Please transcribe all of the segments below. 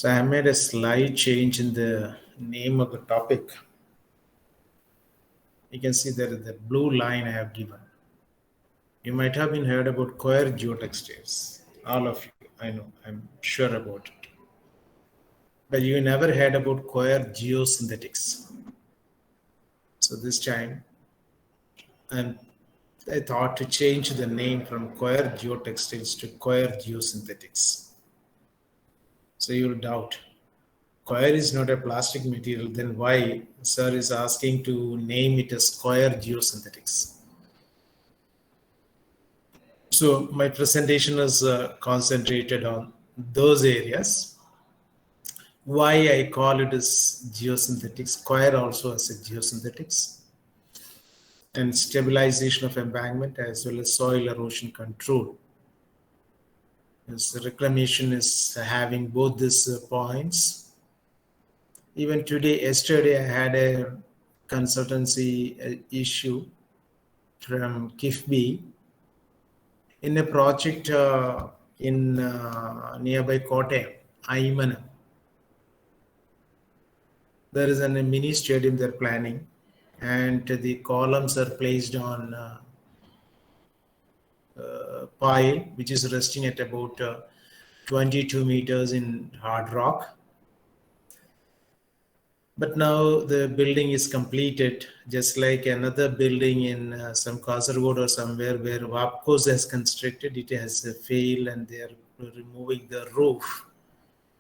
So I made a slight change in the name of the topic. You can see there is the blue line I have given. You might have been heard about coir geotextiles. All of you, I know, I'm sure about it. But you never heard about coir geosynthetics. So this time, I thought to change the name from coir geotextiles to coir geosynthetics. So you'll doubt, coir is not a plastic material, then why sir is asking to name it as coir geosynthetics? So my presentation is concentrated on those areas. Why I call it as geosynthetics, coir also as a geosynthetics, and stabilization of embankment as well as soil erosion control. Yes, reclamation is having both these points. Even yesterday, I had a consultancy issue from KIFB in a project in nearby Kottayam, Aymanam. There is a mini stadium they're planning, and the columns are placed on pile, which is resting at about 22 meters in hard rock. But now the building is completed, just like another building in some Kasaragod or somewhere where WAPCOS has constructed. It has failed and they are removing the roof.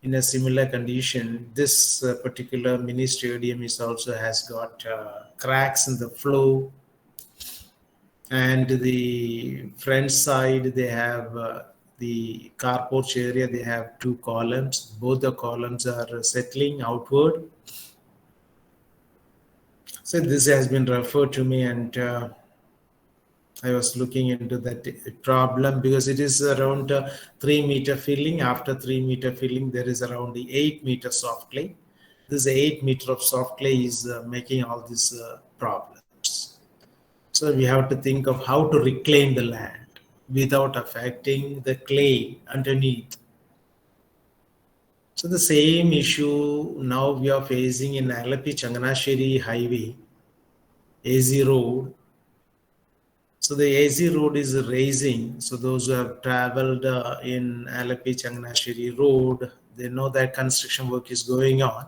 In a similar condition, this particular mini stadium is also has got cracks in the floor. And the front side, they have the car porch area, they have two columns. Both the columns are settling outward. So this has been referred to me, and I was looking into that problem because it is around 3 meter filling. After 3 meter filling, there is around the 8 meter soft clay. This 8 meter of soft clay is making all these problems. So we have to think of how to reclaim the land without affecting the clay underneath. So the same issue now we are facing in Alapi Changanasheri highway, AZ road. So the AZ road is raising. So those who have traveled in Alapi Changanasheri road, they know that construction work is going on.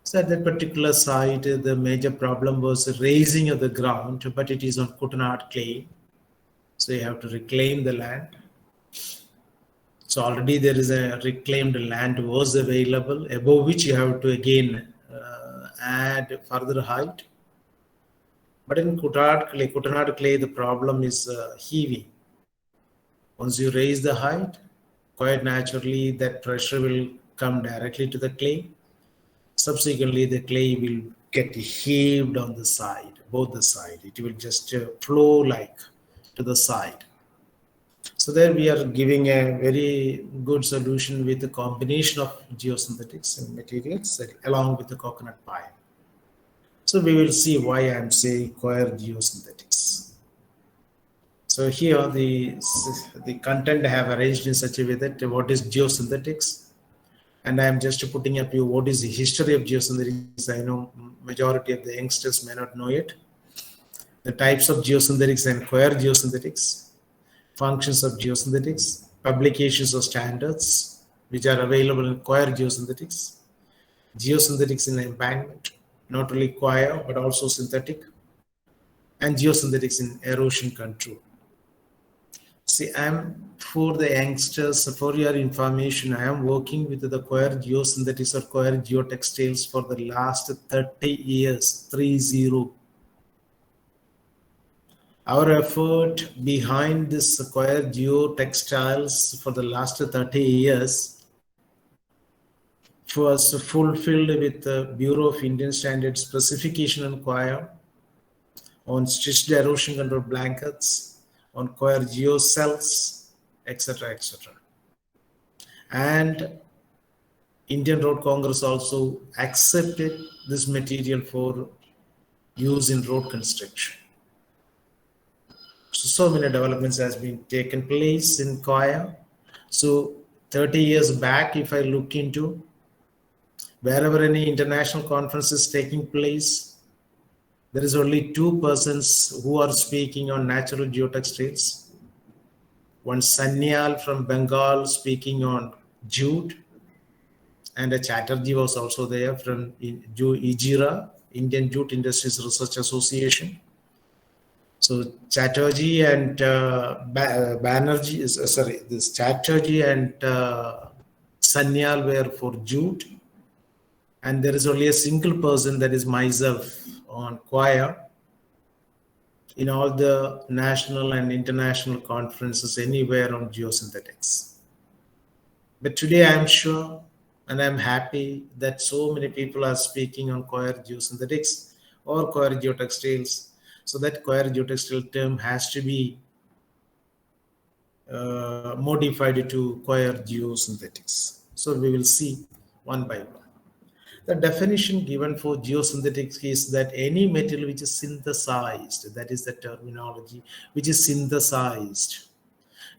So at that particular site, the major problem was raising of the ground, but it is on Kutanad clay. So you have to reclaim the land. So already there is a reclaimed land was available, above which you have to again add further height. But in Kutanad clay, the problem is heaving. Once you raise the height, quite naturally that pressure will come directly to the clay. Subsequently, the clay will get heaved on the side, both the side. It will just flow like to the side. So there we are giving a very good solution with the combination of geosynthetics and materials along with the coconut pile. So we will see why I am saying coir geosynthetics. So here the content I have arranged in such a way that what is geosynthetics, and I am just putting up you what is the history of geosynthetics. I know majority of the youngsters may not know it. The types of geosynthetics and coir geosynthetics, functions of geosynthetics, publications of standards which are available in coir geosynthetics, geosynthetics in embankment, not only coir but also synthetic, and geosynthetics in erosion control. See, I am for the youngsters, for your information, I am working with the coir geosynthetics or coir geotextiles for the last 30 years, 30. Our effort behind this coir geotextiles for the last 30 years was fulfilled with the Bureau of Indian Standards specification on coir, on stitched erosion control blankets, on coir geocells, etc., etc. And Indian Road Congress also accepted this material for use in road construction. So many developments has been taken place in coir. So 30 years back, if I look into wherever any international conference is taking place, there is only two persons who are speaking on natural geotextiles. One Sanyal from Bengal speaking on jute, and a Chatterjee was also there from IJIRA, Indian Jute Industries Research Association. So Chatterjee and Banerjee, this Chatterjee and Sanyal were for jute, and there is only a single person, that is myself, on choir in all the national and international conferences anywhere on geosynthetics. But today I'm sure and I'm happy that so many people are speaking on coir geosynthetics or coir geotextiles. So that coir geotextile term has to be modified to coir geosynthetics. So we will see one by one. The definition given for geosynthetics is that any material which is synthesized, that is the terminology, which is synthesized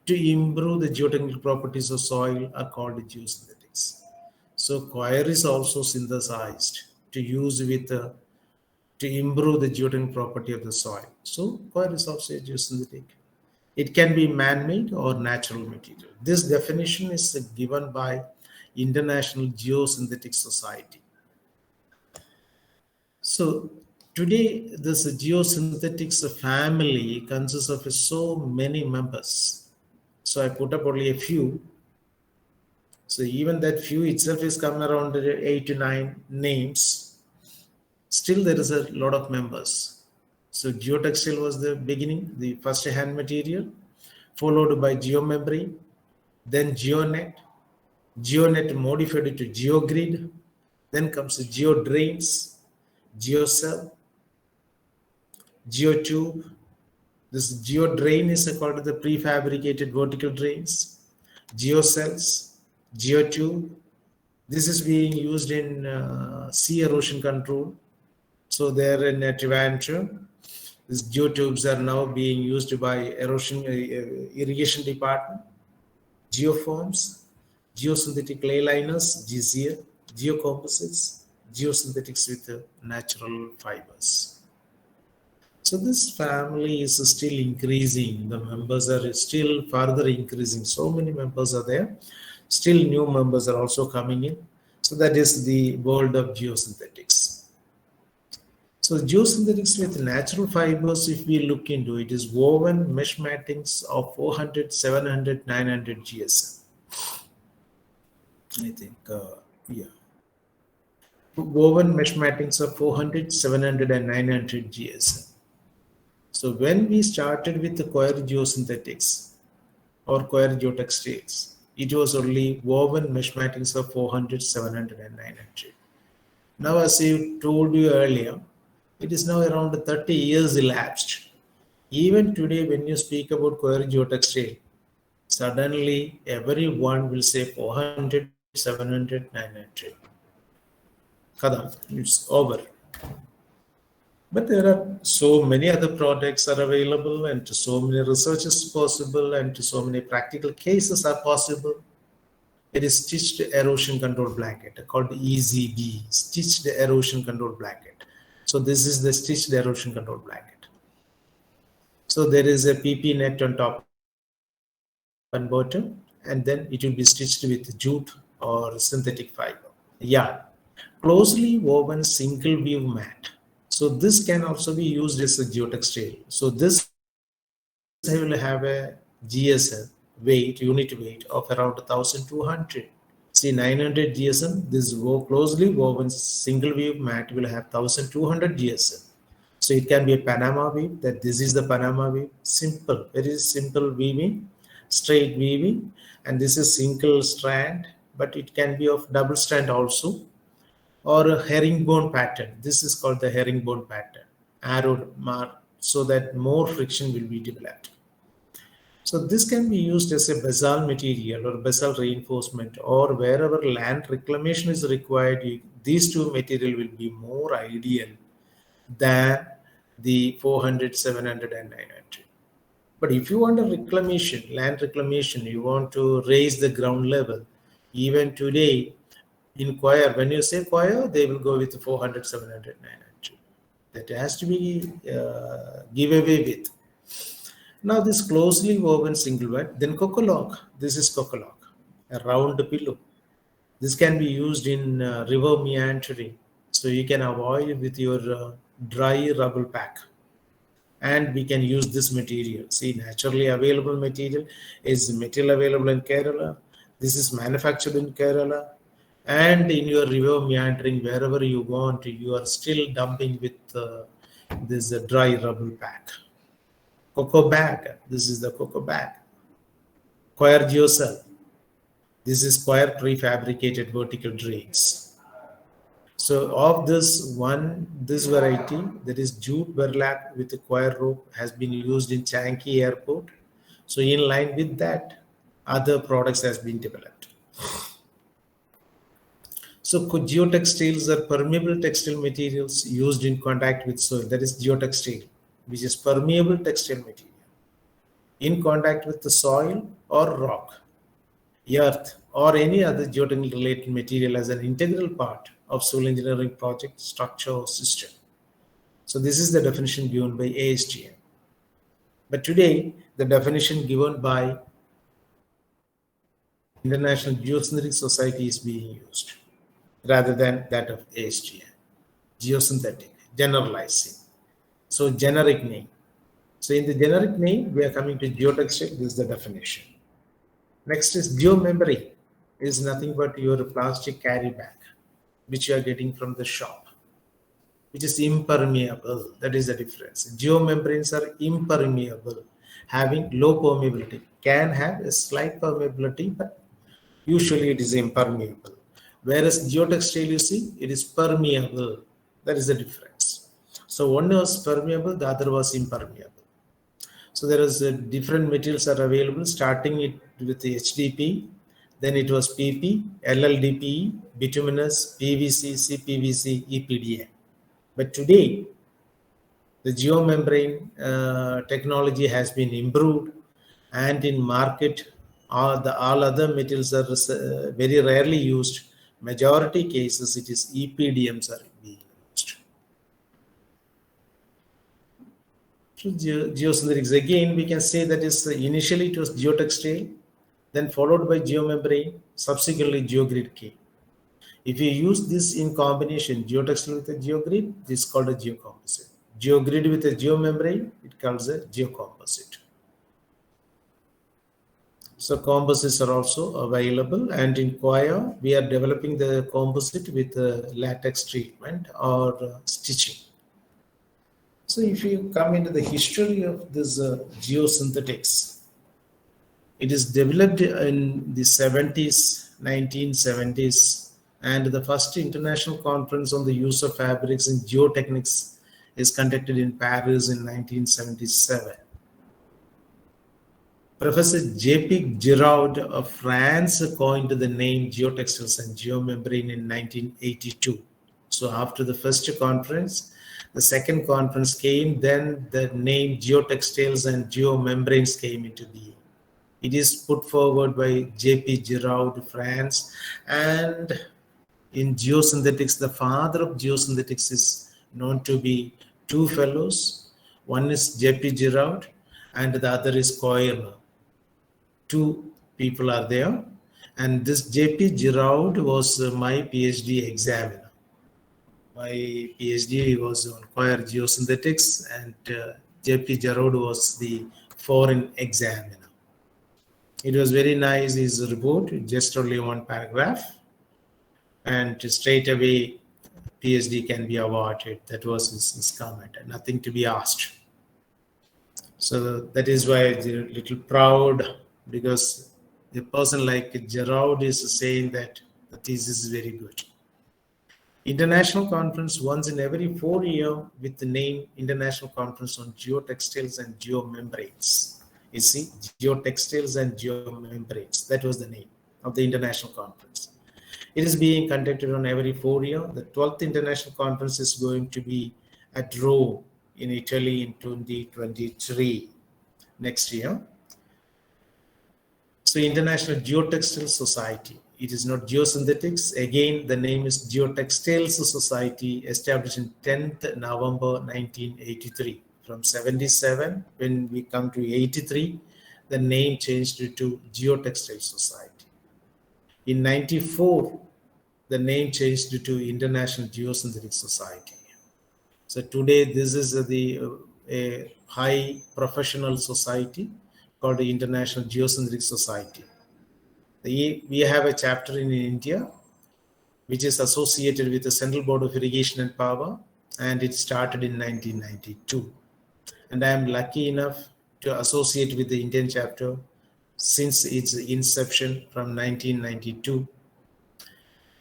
to improve the geotechnical properties of soil are called geosynthetics. So coir is also synthesized to use with to improve the geotechnical property of the soil. So coir is also a geosynthetic. It can be man-made or natural material. This definition is given by International Geosynthetic Society. So today, this geosynthetics family consists of so many members. So I put up only a few. So even that few itself is coming around 8 to 9 names. Still, there is a lot of members. So geotextile was the beginning, the first hand material, followed by geomembrane, then geonet. Geonet modified to geogrid. Then comes the geodrains, geocell, geotube. This geodrain is called the prefabricated vertical drains, geocells, geotube. This is being used in sea erosion control. So there in Trivandrum, these geotubes are now being used by erosion irrigation department. Geoforms, geosynthetic clay liners, geocomposites, geosynthetics with natural fibers. So this family is still increasing. The members are still further increasing. So many members are there. Still new members are also coming in. So that is the world of geosynthetics. So geosynthetics with natural fibers, if we look into it, is woven mesh mattings of 400, 700, 900 GSM. I think, yeah. Woven mesh mattings of 400, 700, and 900 GSM. So when we started with the coir geosynthetics or coir geotextiles, it was only woven mesh mattings of 400, 700, and 900. Now, as I told you earlier, it is now around 30 years elapsed. Even today, when you speak about coir geotextile, suddenly everyone will say 400, 700, 900. Kadam, it's over. But there are so many other products are available, and so many researches possible, and so many practical cases are possible. It is stitched erosion control blanket called EZB, stitched erosion control blanket. So this is the stitched erosion control blanket. So there is a PP net on top and bottom, and then it will be stitched with jute or synthetic fiber. Yeah, closely woven single weave mat. So this can also be used as a geotextile. So this will have a GSM weight, unit weight of around 1200. See 900 GSM, this closely woven single weave mat will have 1200 GSM. So it can be a Panama weave, that this is the Panama weave, simple, very simple weaving, straight weaving, and this is single strand, but it can be of double strand also, or a herringbone pattern. This is called the herringbone pattern, arrowed mark, so that more friction will be developed. So this can be used as a basalt material or basalt reinforcement, or wherever land reclamation is required, these two material will be more ideal than the 400, 700, and 900. But if you want a reclamation, land reclamation, you want to raise the ground level, even today in choir, when you say choir, they will go with 400, 700, 900. That has to be give away with. Now this closely woven single wide, then coco-log. This is coco-log, a round pillow. This can be used in river meandering. So you can avoid with your dry rubble pack. And we can use this material. See, naturally available material is material available in Kerala. This is manufactured in Kerala. And in your river meandering, wherever you want, you are still dumping with this dry rubble pack. Cocoa bag. This is the cocoa bag. Coir geocell. This is coir prefabricated vertical drains. So of this variety, that is jute burlap with a coir rope, has been used in Changi airport. So in line with that, other products has been developed. So geotextiles are permeable textile materials used in contact with soil. That is geotextile, which is permeable textile material in contact with the soil or rock, earth, or any other geotechnical related material as an integral part of civil engineering project, structure, or system. So this is the definition given by ASTM. But today, the definition given by International Geosynthetics Society is being used rather than that of ASTM. Geosynthetic, generalizing. So generic name. So in the generic name, we are coming to geotextile. This is the definition. Next is geomembrane. It is nothing but your plastic carry bag, which you are getting from the shop, which is impermeable. That is the difference. Geomembranes are impermeable, having low permeability. Can have a slight permeability, but usually it is impermeable. Whereas geotextile, you see, it is permeable. That is the difference. So one was permeable, the other was impermeable. So there is different materials are available, starting it with the HDP, then it was PP, LLDPE, bituminous, PVC, CPVC, EPDM. But today, the geomembrane technology has been improved, and in market, all other materials are very rarely used. Majority cases, it is EPDMs are being used. So geosynthetics, again, we can say that is initially it was geotextile, then followed by geomembrane, subsequently geogrid came. If you use this in combination, geotextile with a geogrid, this is called a geocomposite. Geogrid with a geomembrane, it calls a geocomposite. So composites are also available, and in Coir, we are developing the composite with latex treatment or stitching. So if you come into the history of this geosynthetics, it is developed in the 70s, 1970s, and the first international conference on the use of fabrics in geotechnics is conducted in Paris in 1977. Professor J.P. Giraud of France coined the name geotextiles and geomembrane in 1982. So after the first conference, the second conference came, then the name geotextiles and geomembranes came into being. It is put forward by J.P. Giraud, France, and in geosynthetics, the father of geosynthetics is known to be two fellows. One is J.P. Giraud and the other is Coir. Two people are there, and this J.P. Giraud was my PhD examiner. My PhD was on Coir geosynthetics, and J.P. Giraud was the foreign examiner. It was very nice, his report, just only one paragraph, and straight away PhD can be awarded. That was his comment, and nothing to be asked. So that is why I'm a little proud, because a person like Giraud is saying that the thesis is very good. International conference once in every 4 years with the name International Conference on Geotextiles and Geomembranes. You see, Geotextiles and Geomembranes. That was the name of the international conference. It is being conducted on every 4 years. The 12th international conference is going to be at Rome in Italy in 2023. next year. So International Geotextile Society. It is not Geosynthetics. Again, the name is Geotextiles Society, established in 10th November 1983. From 77, when we come to 83, the name changed to Geotextile Society. In 94, the name changed to International Geosynthetics Society. So today, this is a high professional society called the International Geosynthetics Society. We have a chapter in India, which is associated with the Central Board of Irrigation and Power, and it started in 1992. And I am lucky enough to associate with the Indian chapter since its inception from 1992.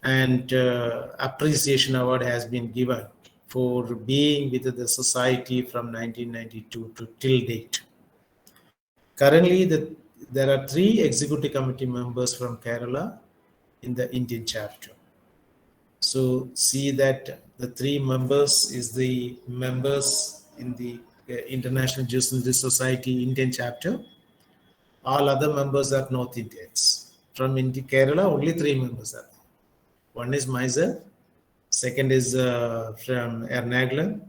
And appreciation award has been given for being with the society from 1992 to till date. Currently, there are 3 executive committee members from Kerala in the Indian chapter. So see that the 3 members is the members in the International Geosynthetics Society Indian chapter. All other members are North Indians. From India, Kerala, only 3 members are there. One is myself, second is from Ernakulam,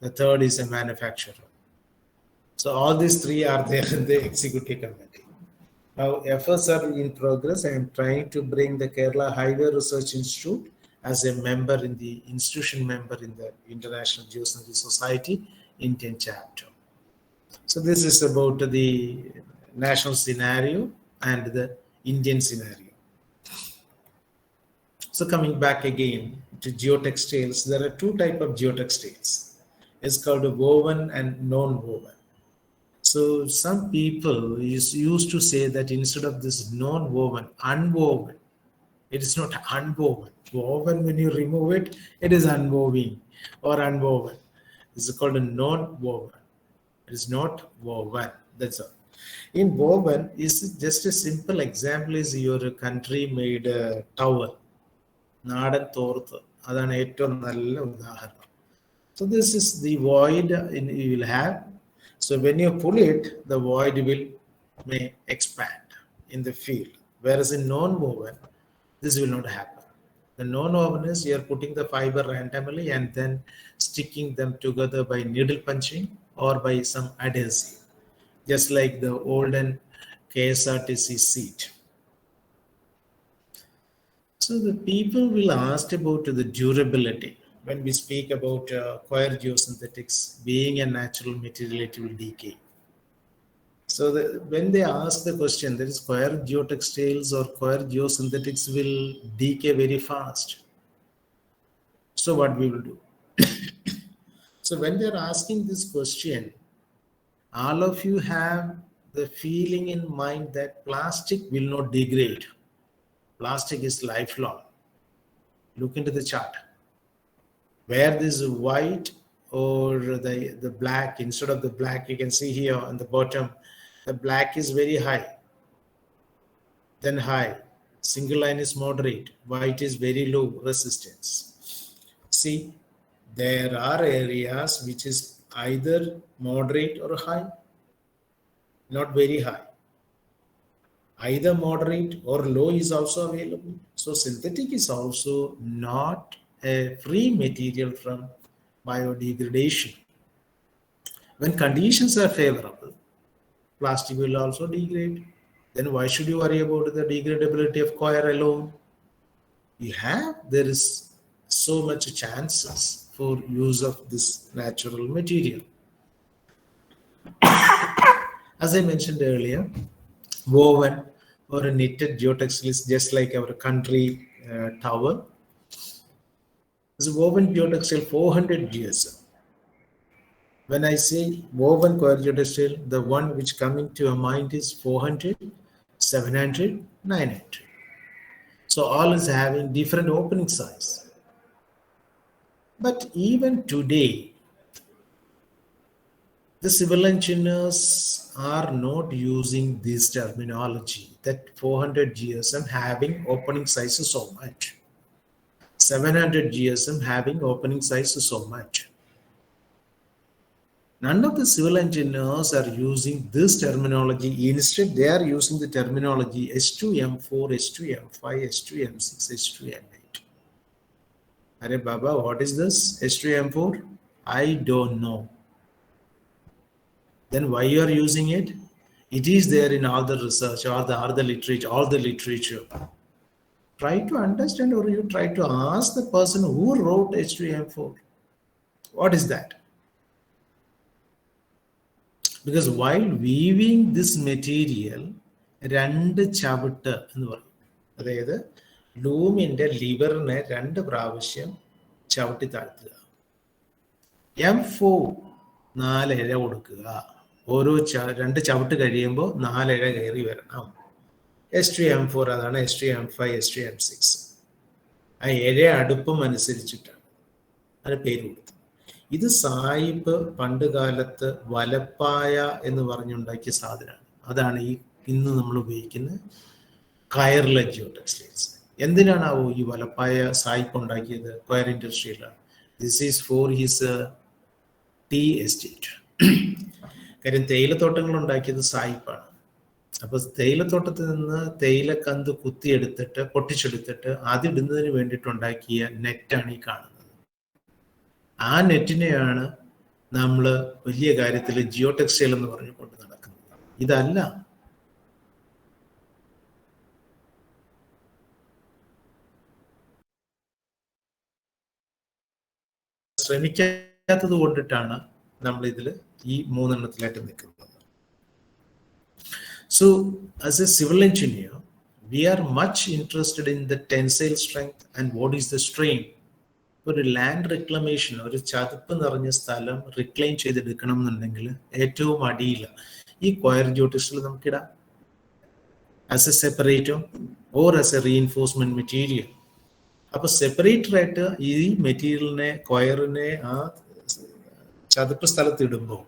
the third is a manufacturer. So all these 3 are there in the executive committee. Now efforts are in progress. I am trying to bring the Kerala Highway Research Institute as a member in the institution member in the International Geosynthetics Society Indian chapter. So this is about the national scenario and the Indian scenario. So coming back again to geotextiles, there are 2 types of geotextiles. It's called woven and non-woven. So some people used to say that instead of this non-woven, unwoven. It is not unwoven. Woven, when you remove it, it is unwoven or unwoven. It's called a non-woven. It is not woven. That's all. In woven, is just a simple example is your country made a towel. നാടൻ തോർത്ത് അതാണ് ഏറ്റവും നല്ല ഉദാഹരണം. So this is the void you will have. So when you pull it, the void may expand in the field. Whereas in non-woven, this will not happen. The non-woven is you are putting the fiber randomly and then sticking them together by needle punching or by some adhesive, just like the olden KSRTC seat. So the people will ask about the durability when we speak about coir geosynthetics being a natural material, it will decay. So when they ask the question, there is coir geotextiles or coir geosynthetics will decay very fast. So what we will do? So when they are asking this question, all of you have the feeling in mind that plastic will not degrade. Plastic is lifelong. Look into the chart. Where this white or the black, instead of the black, you can see here on the bottom, the black is very high, then high. Single line is moderate, white is very low resistance. See, there are areas which is either moderate or high, not very high. Either moderate or low is also available. So synthetic is also not a free material from biodegradation. When conditions are favorable, plastic will also degrade. Then why should you worry about the degradability of coir alone? There is so much chances for use of this natural material. As I mentioned earlier, woven or a knitted geotextile is just like our country towel. This woven geotextile 400 GSM. When I say woven coir geotextile, the one which coming to your mind is 400, 700, 900. So all is having different opening size. But even today, the civil engineers are not using this terminology that 400 GSM having opening size so much, 700 GSM having opening size so much. None of the civil engineers are using this terminology. Instead, they are using the terminology H2M4, H2M5, H2M6, H2M8. Arey Baba, what is this H2M4? I don't know. Then why you are using it? It is there in all the research, all the literature. Try to understand, or you try to ask the person who wrote H2M4. What is that? Because while weaving this material, രണ്ട് ചവിട്ട് എന്ന് പറയും. അതായത് ലൂമിന്റെ ലിവറിനെ 2 പ്രാവശ്യം ചവിട്ടി താഴ്ത്തുക. M4 4 ഇഴ കൊടുക്കുക. ഓരോ 2 ചവിട്ട് കഴിയുമ്പോൾ 4 ഇഴ കയറി വരണം. H2M4 അതാണ് H2M5, H2M6. ആ ഇഴ അടുപ്പം അനുസരിച്ചിട്ടാണ് അതിന് പേര് കൊടുത്തത്. ഇത് സായിപ്പ് പണ്ട് കാലത്ത് വലപ്പായ എന്ന് പറഞ്ഞുണ്ടാക്കിയ സാധനമാണ്. അതാണ് ഈ ഇന്ന് നമ്മൾ ഉപയോഗിക്കുന്ന കയർലെസ് ജിയോ ടെക്സ്റ്റൈൽസ്. എന്തിനാണാവോ ഈ വലപ്പായ സായിപ്പ് ഉണ്ടാക്കിയത്? കയർ ഇൻഡസ്ട്രിയിലാണ്. This is for his tea estate. കാര്യം തേയിലത്തോട്ടങ്ങൾ ഉണ്ടാക്കിയത് സായിപ്പാണ്. അപ്പൊ തേയിലത്തോട്ടത്തിൽ നിന്ന് തേയിലക്കന്ത് കുത്തിയെടുത്തിട്ട് പൊട്ടിച്ചെടുത്തിട്ട് അതിടുന്നതിന് വേണ്ടിയിട്ടുണ്ടാക്കിയ നെറ്റാണ് ഈ കാണുന്നത്. ആ നെറ്റിനെയാണ് നമ്മൾ വലിയ കാര്യത്തിൽ ജിയോ ടെക്സ്റ്റൈൽ എന്ന് പറഞ്ഞു കൊണ്ട് നടക്കുന്നത്. ഇതല്ല. ശ്രമിക്കാത്തത് കൊണ്ടിട്ടാണ് നമ്മൾ ഇതിൽ ഈ 3 എണ്ണത്തിലായിട്ട് നിൽക്കുന്നത്. So, as a civil engineer, we are much interested in the tensile strength and what is the strain. ഒരു ലാൻഡ് റിക്ലമേഷൻ, ഒരു ചതുപ്പ് നിറഞ്ഞ സ്ഥലം റിക്ലെയിം ചെയ്തെടുക്കണം എന്നുണ്ടെങ്കിൽ ഏറ്റവും അടിയിൽ ഈ കൊയർ ജിയോടെക്സ്റ്റൈൽ നമുക്കിടാം as a separator or as a reinforcement material. അപ്പൊ സെപ്പറേറ്ററായിട്ട് ഈ മെറ്റീരിയലിനെ, കൊയറിനെ ആ ചതുപ്പ് സ്ഥലത്ത് ഇടുമ്പോൾ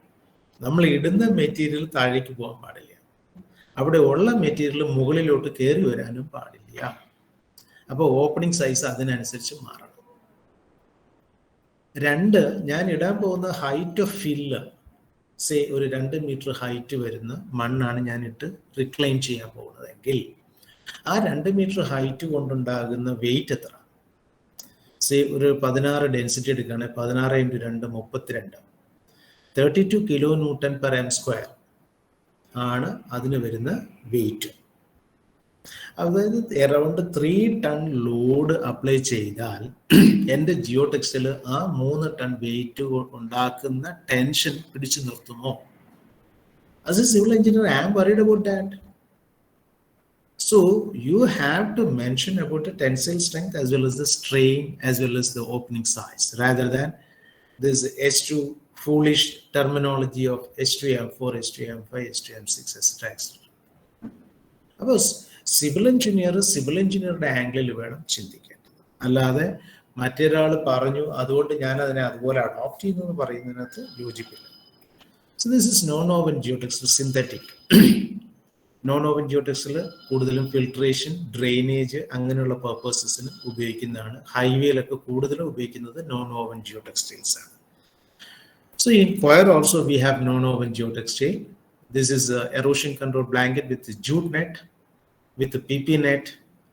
നമ്മൾ ഇടുന്ന മെറ്റീരിയൽ താഴേക്ക് പോകാൻ പാടില്ല. അവിടെ ഉള്ള മെറ്റീരിയൽ മുകളിലോട്ട് കയറി വരാനും പാടില്ല. അപ്പോൾ ഓപ്പണിംഗ് സൈസ് അതിനനുസരിച്ച് മാറണം. 2, ഞാൻ ഇടാൻ പോകുന്ന ഹൈറ്റ് ഓഫ് ഫില്ല്, സേ ഒരു 2 മീറ്റർ ഹൈറ്റ് വരുന്ന മണ്ണാണ് ഞാൻ ഇട്ട് റിക്ലൈം ചെയ്യാൻ പോകുന്നതെങ്കിൽ ആ 2 മീറ്റർ ഹൈറ്റ് കൊണ്ടുണ്ടാകുന്ന വെയിറ്റ് എത്ര? സേ ഒരു 16 ഡെൻസിറ്റി എടുക്കുകയാണെങ്കിൽ 16 × 2 32, 32 kilo newton per M square ആണ് അതിന് വരുന്ന വെയിറ്റ്. അതായത് അറൗണ്ട് 3 ടൺ ലോഡ് അപ്ലൈ ചെയ്താൽ എൻ്റെ ജിയോ ടെക്സ്റ്റൈൽ ആ 3 ടൺ വെയിറ്റ് ഉണ്ടാക്കുന്ന ടെൻഷൻ പിടിച്ചു നിർത്തുമോ? As a civil engineer I am worried about that. So you have to mention about the tensile strength as well as the strain as well as the opening size, rather than this H2 foolish terminology of H2M4, H2M5, H2M6, etc. അപ്പോൾ civil എഞ്ചിനീയറുടെ ആംഗിളിൽ വേണം ചിന്തിക്കേണ്ടത്. അല്ലാതെ മറ്റൊരാൾ പറഞ്ഞു അതുകൊണ്ട് ഞാൻ അതിനെ അതുപോലെ അഡോപ്റ്റ് ചെയ്യുന്നു എന്ന് പറയുന്നതിനകത്ത് യോജിപ്പില്ല. So this is non woven geotextile synthetic. Non woven geotextile കൂടുതലും ഫിൽട്രേഷൻ, ഡ്രെയിനേജ് അങ്ങനെയുള്ള പർപ്പസസിന് ഉപയോഗിക്കുന്നതാണ്. ഹൈവേയിലൊക്കെ കൂടുതലും ഉപയോഗിക്കുന്നത് നോൺ ഓവൻ ജിയോടെക്സ്റ്റൈൽസ് ആണ്. So in coir also we have non-woven geotextile. This is a erosion control blanket with the jute net, with the PP net,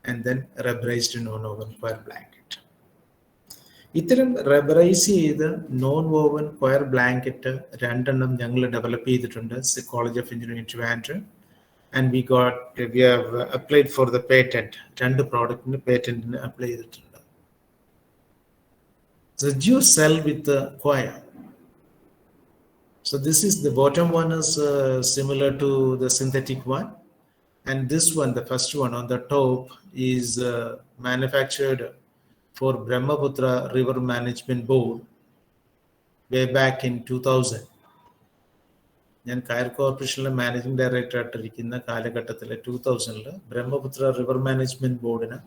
and then rubberized non-woven coir blanket. ഇത്തരം റബ്ബറൈസ് ചെയ്ത non woven coir blanket 2 എണ്ണം ഞങ്ങൾ develop ചെയ്തിട്ടുണ്ട് college of engineering Trivandrum. And we have applied for the patent. 2 പ്രോഡക്റ്റിന് പേറ്റന്റിന് apply ചെയ്തിട്ടുണ്ട്. So geo cell with the coir. So this is the bottom one is similar to the synthetic one, and this one, the first one on the top, is manufactured for Brahmaputra River Management Board way back in 2000. ഞാൻ കയർ കോർപ്പറേഷനിലെ managing director ആയിട്ടിരിക്കുന്ന കാലഘട്ടത്തിൽ 2000 Brahmaputra river management ബോർഡിന്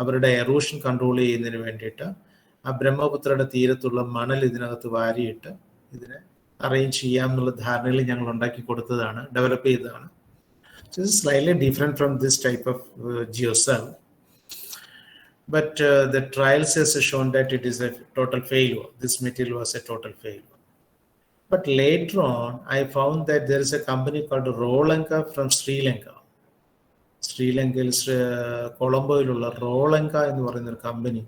അവരുടെ erosion control ചെയ്യുന്നതിന് വേണ്ടിയിട്ട് ആ ബ്രഹ്മപുത്രയുടെ തീരത്തുള്ള മണൽ ഇതിനകത്ത് വാരിയിട്ട് ഇതിനെ അറേഞ്ച് ചെയ്യാം എന്നുള്ള ധാരണയിൽ ഞങ്ങൾ ഉണ്ടാക്കി കൊടുത്തതാണ്, ഡെവലപ്പ് ചെയ്തതാണ്. So this is slightly different from this type of geocell, but the trials has shown that it is a total failure. This material was a total failure. But later on, I found that there is a company called Rolanka from Sri Lanka. ശ്രീലങ്കയിൽ കൊളംബോയിലുള്ള റോളങ്ക എന്ന് പറയുന്ന ഒരു company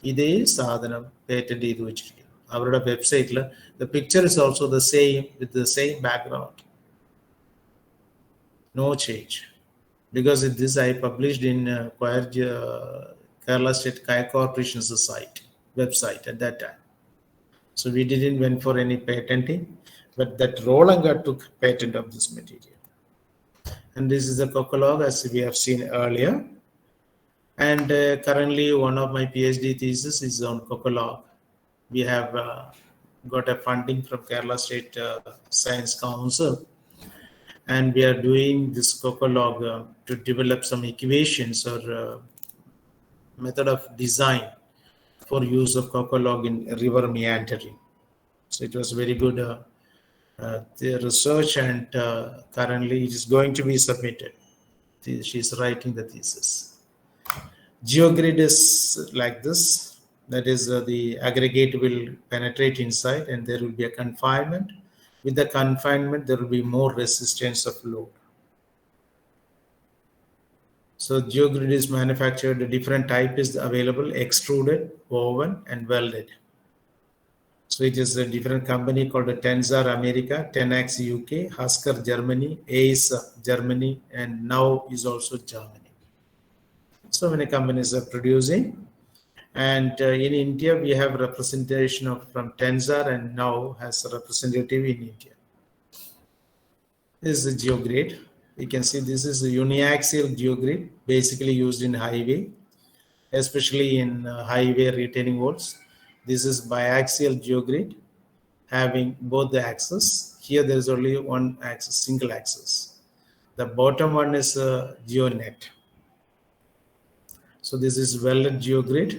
ഇതേ സാധനം patent ചെയ്ത് വെച്ചിരിക്കുന്നു. അവരുടെ വെബ്സൈറ്റിൽ the picture is also the same with the same background. No change. Because this I published in Kerala State Kaya Corporation's website at that time. So we didn't went for any patenting, but that Rolanga took patent of this material. And this is the Cocolog as we have seen earlier. And currently one of my PhD thesis is on Cocolog. We have got a funding from Kerala State Science Council, and we are doing this Cocolog to develop some equations or method of design for use of Cocolog in river meandering. So it was very good the research, and currently it is going to be submitted. She is writing the thesis. GeoGrid is like this. That is the aggregate will penetrate inside and there will be a confinement. With the confinement, there will be more resistance of load. So GeoGrid is manufactured, different type is available, extruded, woven and welded. So it is a different company called Tensar America, Tenax UK, Husker Germany, ACE Germany, and now is also Germany. So many companies are producing. And in India, we have representation from Tensar and now has a representative in India. This is a GeoGrid. You can see this is a uniaxial GeoGrid, basically used in highway, especially in highway retaining walls. This is biaxial GeoGrid, having both the axes. Here there is only one axis, single axis. The bottom one is GeoNet. So this is welded GeoGrid.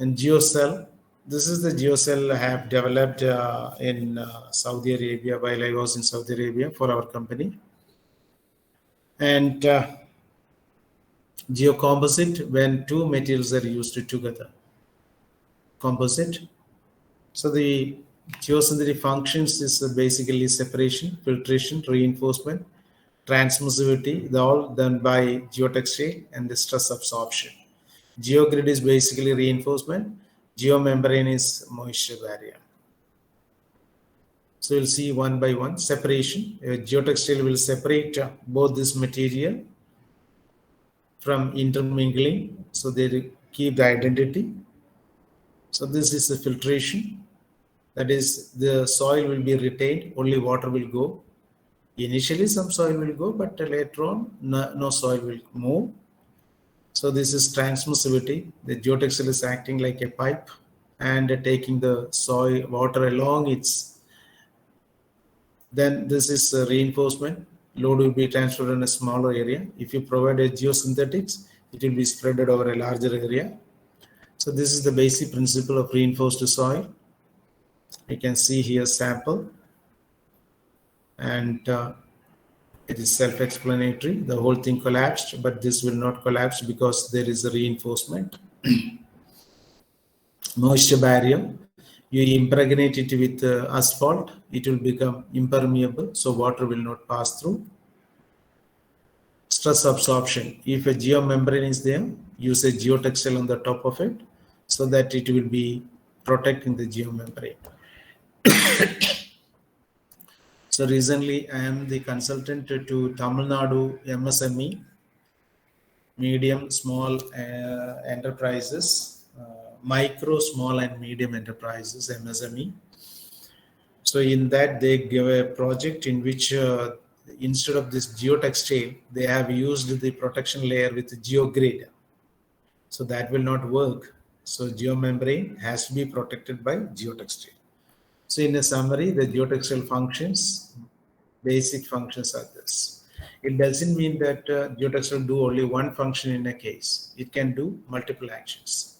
And GeoCell, this is the GeoCell I have developed in Saudi Arabia while I was in Saudi Arabia for our company. And geocomposite, when two materials are used together. Composite. So the geosynthetic functions is basically separation, filtration, reinforcement, transmissivity, all done by geotextile, and the stress absorption. GeoGrid is basically reinforcement. Geomembrane is moisture barrier. So you'll see one by one separation. Geotextile will separate both this material from intermingling, so they keep the identity. So this is the filtration. That is, the soil will be retained, only water will go. Initially some soil will go, but later on no soil will move. So this is transmissivity. The geotextile is acting like a pipe and taking the soil water along its. Then this is reinforcement. Load will be transferred in a smaller area. If you provide a geosynthetics, it will be spread over a larger area. So this is the basic principle of reinforced soil. You can see here sample, and it is self-explanatory. The whole thing collapsed, but this will not collapse because there is a reinforcement. Moisture barrier, you impregnate it with asphalt, it will become impermeable, so water will not pass through. Stress absorption, if a geomembrane is there, use a geotextile on the top of it so that it will be protecting the geomembrane. So recently I am the consultant to Tamil Nadu MSME, medium small enterprises, micro, small and medium enterprises, MSME. So in that they give a project in which instead of this geotextile, they have used the protection layer with GeoGrid. So that will not work. So geomembrane has to be protected by geotextile. So in a summary, the geotextile functions, basic functions are this. It doesn't mean that geotextile do only one function in a case. It can do multiple actions.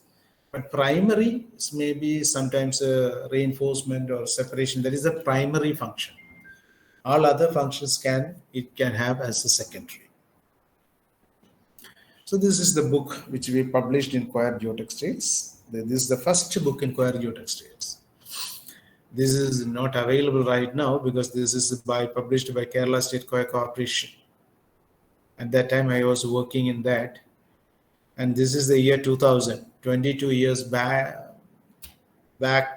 But primary is maybe sometimes reinforcement or separation. That is the primary function. All other functions it can have as a secondary. So this is the book which we published in Quire Geotextiles. This is the first book in Quire Geotextiles. This is not available right now because this is published by Kerala State Coir Corporation. At that time, I was working in that. And this is the year 2000. 22 years back,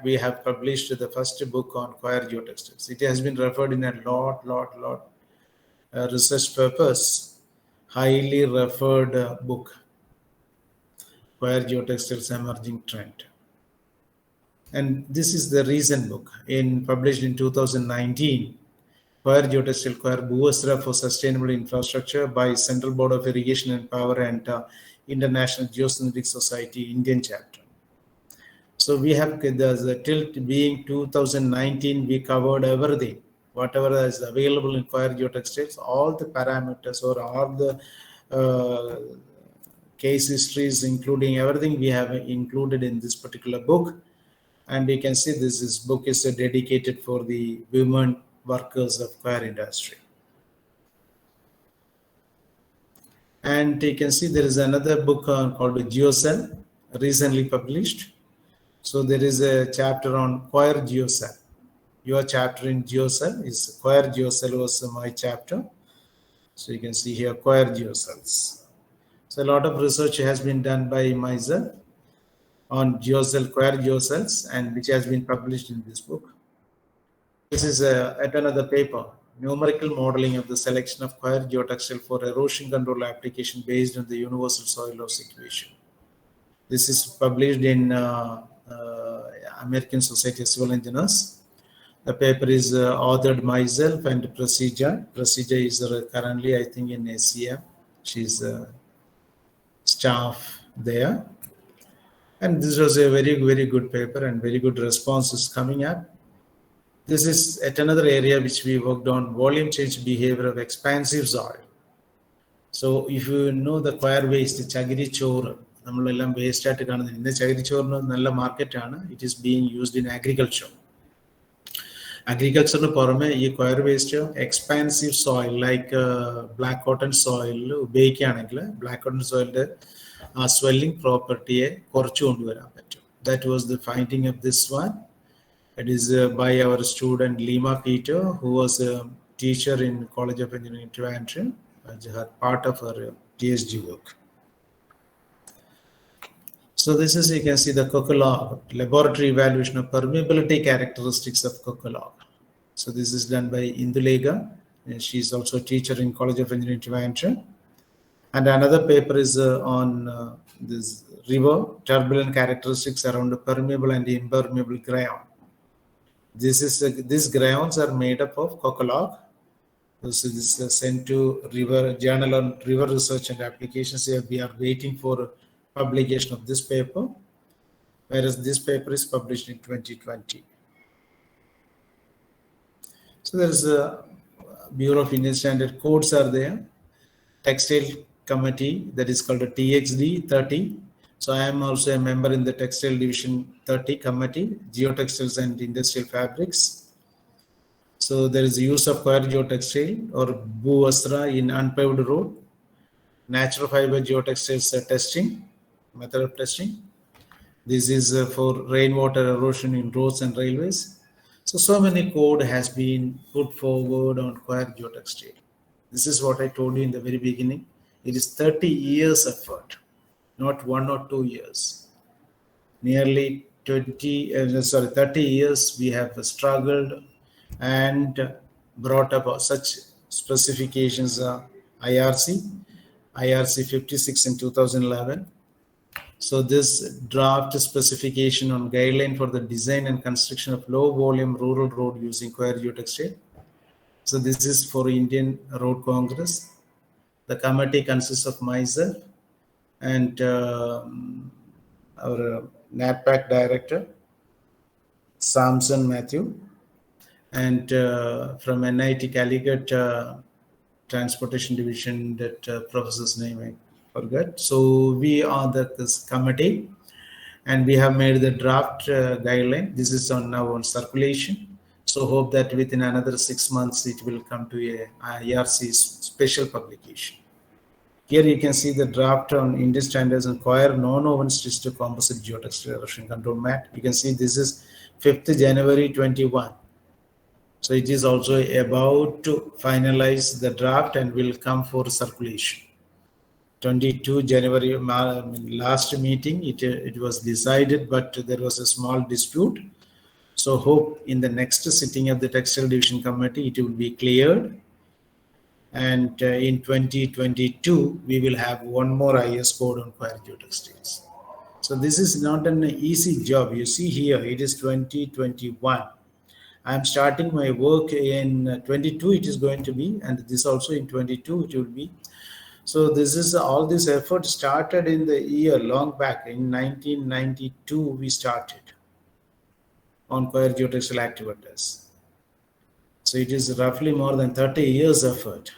we have published the first book on coir geotextiles. It has been referred in a lot research papers, highly referred book, Coir Geotextiles Emerging Trend. And this is the recent book published in 2019, Coir Geotextile Coir Bhuvasra for Sustainable Infrastructure by Central Board of Irrigation and Power and International Geosynthetics Society Indian chapter. So we have the tilt being 2019, we covered everything, whatever is available in coir geotextiles, all the parameters or all the case histories, including everything we have included in this particular book. And you can see this book is dedicated for the women workers of coir industry. And you can see there is another book called Geocell, recently published. So there is a chapter on coir geocell. Your chapter in geocell is coir geocell was my chapter. So you can see here coir geocells. So a lot of research has been done by myself on geocell, coir geocells, and which has been published in this book. This is yet another paper, numerical modeling of the selection of coir geotextile for erosion control application based on the universal soil loss equation. This is published in American Society of Civil Engineers. The paper is authored myself and Prasija. Prasija is currently, I think, in ACM. She's staff there. And this was a very good paper and very good responses coming up. This is at another area which we worked on, volume change behavior of expansive soil. So if you know the coir waste, chagiri chore, നമ്മളെല്ലാം waste ആയിട്ട് കാണുന്നത് ഇന്ന് ചകിരിച്ചോറിന് നല്ല മാർക്കറ്റാണ്. It is being used in agriculture. അഗ്രികൾച്ചറിന് പുറമെ ഈ coir waste expansive soil like black cotton സോയിലിൽ ഉപയോഗിക്കുകയാണെങ്കിൽ ബ്ലാക്ക് കോട്ടൺ സോയിലിന്റെ ആ സ്വെല്ലിംഗ് പ്രോപ്പർട്ടിയെ കുറച്ചു കൊണ്ടുവരാൻ പറ്റും. That was the finding of this one. It is by our student Leema Peter, who was a teacher in College of engineering Trivandrum, part of her PhD work. So this is, you can see the cocolog, laboratory evaluation of permeability characteristics of cocolog. So this is done by Indulega. She is also a teacher in College of Engineering Trivandrum. And another paper is on this river turbulent characteristics around the permeable and impermeable ground. These grounds are made up of cocolog. So this is sent to Journal on River Research and Applications. Here we are waiting for publication of this paper, whereas this paper is published in 2020. So there is a Bureau of Indian Standard codes are there. Textile committee that is called a TXD 30. So I am also a member in the Textile Division 30 committee, Geotextiles and Industrial Fabrics. So there is use of coir geotextile or Bhuvasra in unpaved road, natural fiber geotextiles testing, method of testing. This is for rainwater erosion in roads and railways. So many code has been put forward on coir geotextile. This is what I told you in the very beginning. It is 30 years effort, not 1 or 2 years. Nearly 30 years we have struggled and brought up such specifications, IRC 56 in 2011. So this draft specification on guideline for the design and construction of low volume rural road using coir geotextile. So this is for Indian Road Congress. The committee consists of myself and our NAPAC director, Samson Matthew, and from NIT Calicut Transportation Division, that professor's name I forgot. So we are this committee, and we have made the draft guideline. This is now on circulation. So hope that within another 6 months it will come to a IRC special publication. Here you can see the draft on Indian standards and coir non-woven stitched composite geotextile erosion control mat. You can see this is 5th January 21. So it is also about to finalize the draft and will come for circulation. 22 January, last meeting, it was decided, but there was a small dispute. So hope in the next sitting of the Textile Division Committee, it will be cleared. And in 2022, we will have one more IS code on coir geotextiles. So this is not an easy job. You see here, it is 2021. I'm starting my work in 22, it is going to be, and this also in 22, it will be. So this is all this effort started in the year long back in 1992, we started on coir geotextile activities. So it is roughly more than 30 years effort.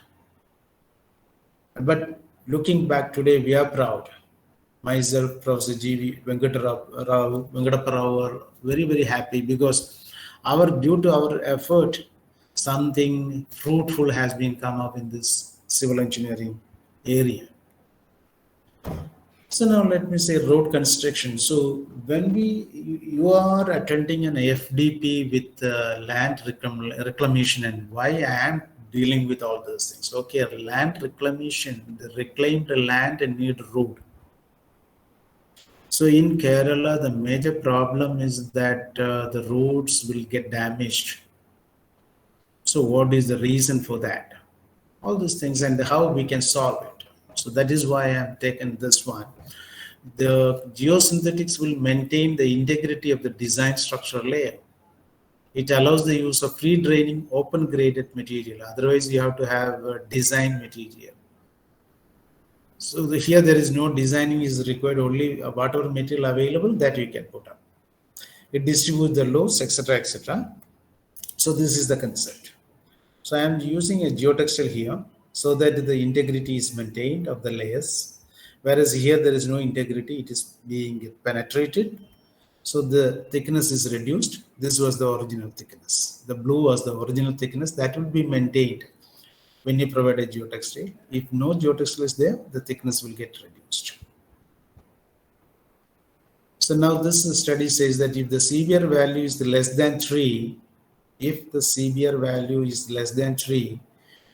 But looking back today, we are proud. Myself, Professor G.V. Venkatappa Rao are very, very happy because due to our effort, something fruitful has been come up in this civil engineering area. So now let me say road construction. So when you are attending an FDP with land reclamation, and why I am dealing with all those things. Okay, land reclamation, the reclaimed land and need road. So in Kerala, the major problem is that the roads will get damaged. So what is the reason for that? All these things and how we can solve it. So that is why I have taken this one. The geosynthetics will maintain the integrity of the design structural layer. It allows the use of free draining, open graded material. Otherwise, you have to have design material. So here there is no designing is required, only whatever material available that you can put up. It distributes the loads, etc., etc. So this is the concept. So I am using a geotextile here so that the integrity is maintained of the layers. Whereas here there is no integrity, it is being penetrated. So the thickness is reduced. This was the original thickness. The blue was the original thickness that will be maintained when you provide a geotextile. If no geotextile is there, the thickness will get reduced. So now this study says that if the CBR value is less than 3, if the CBR value is less than 3,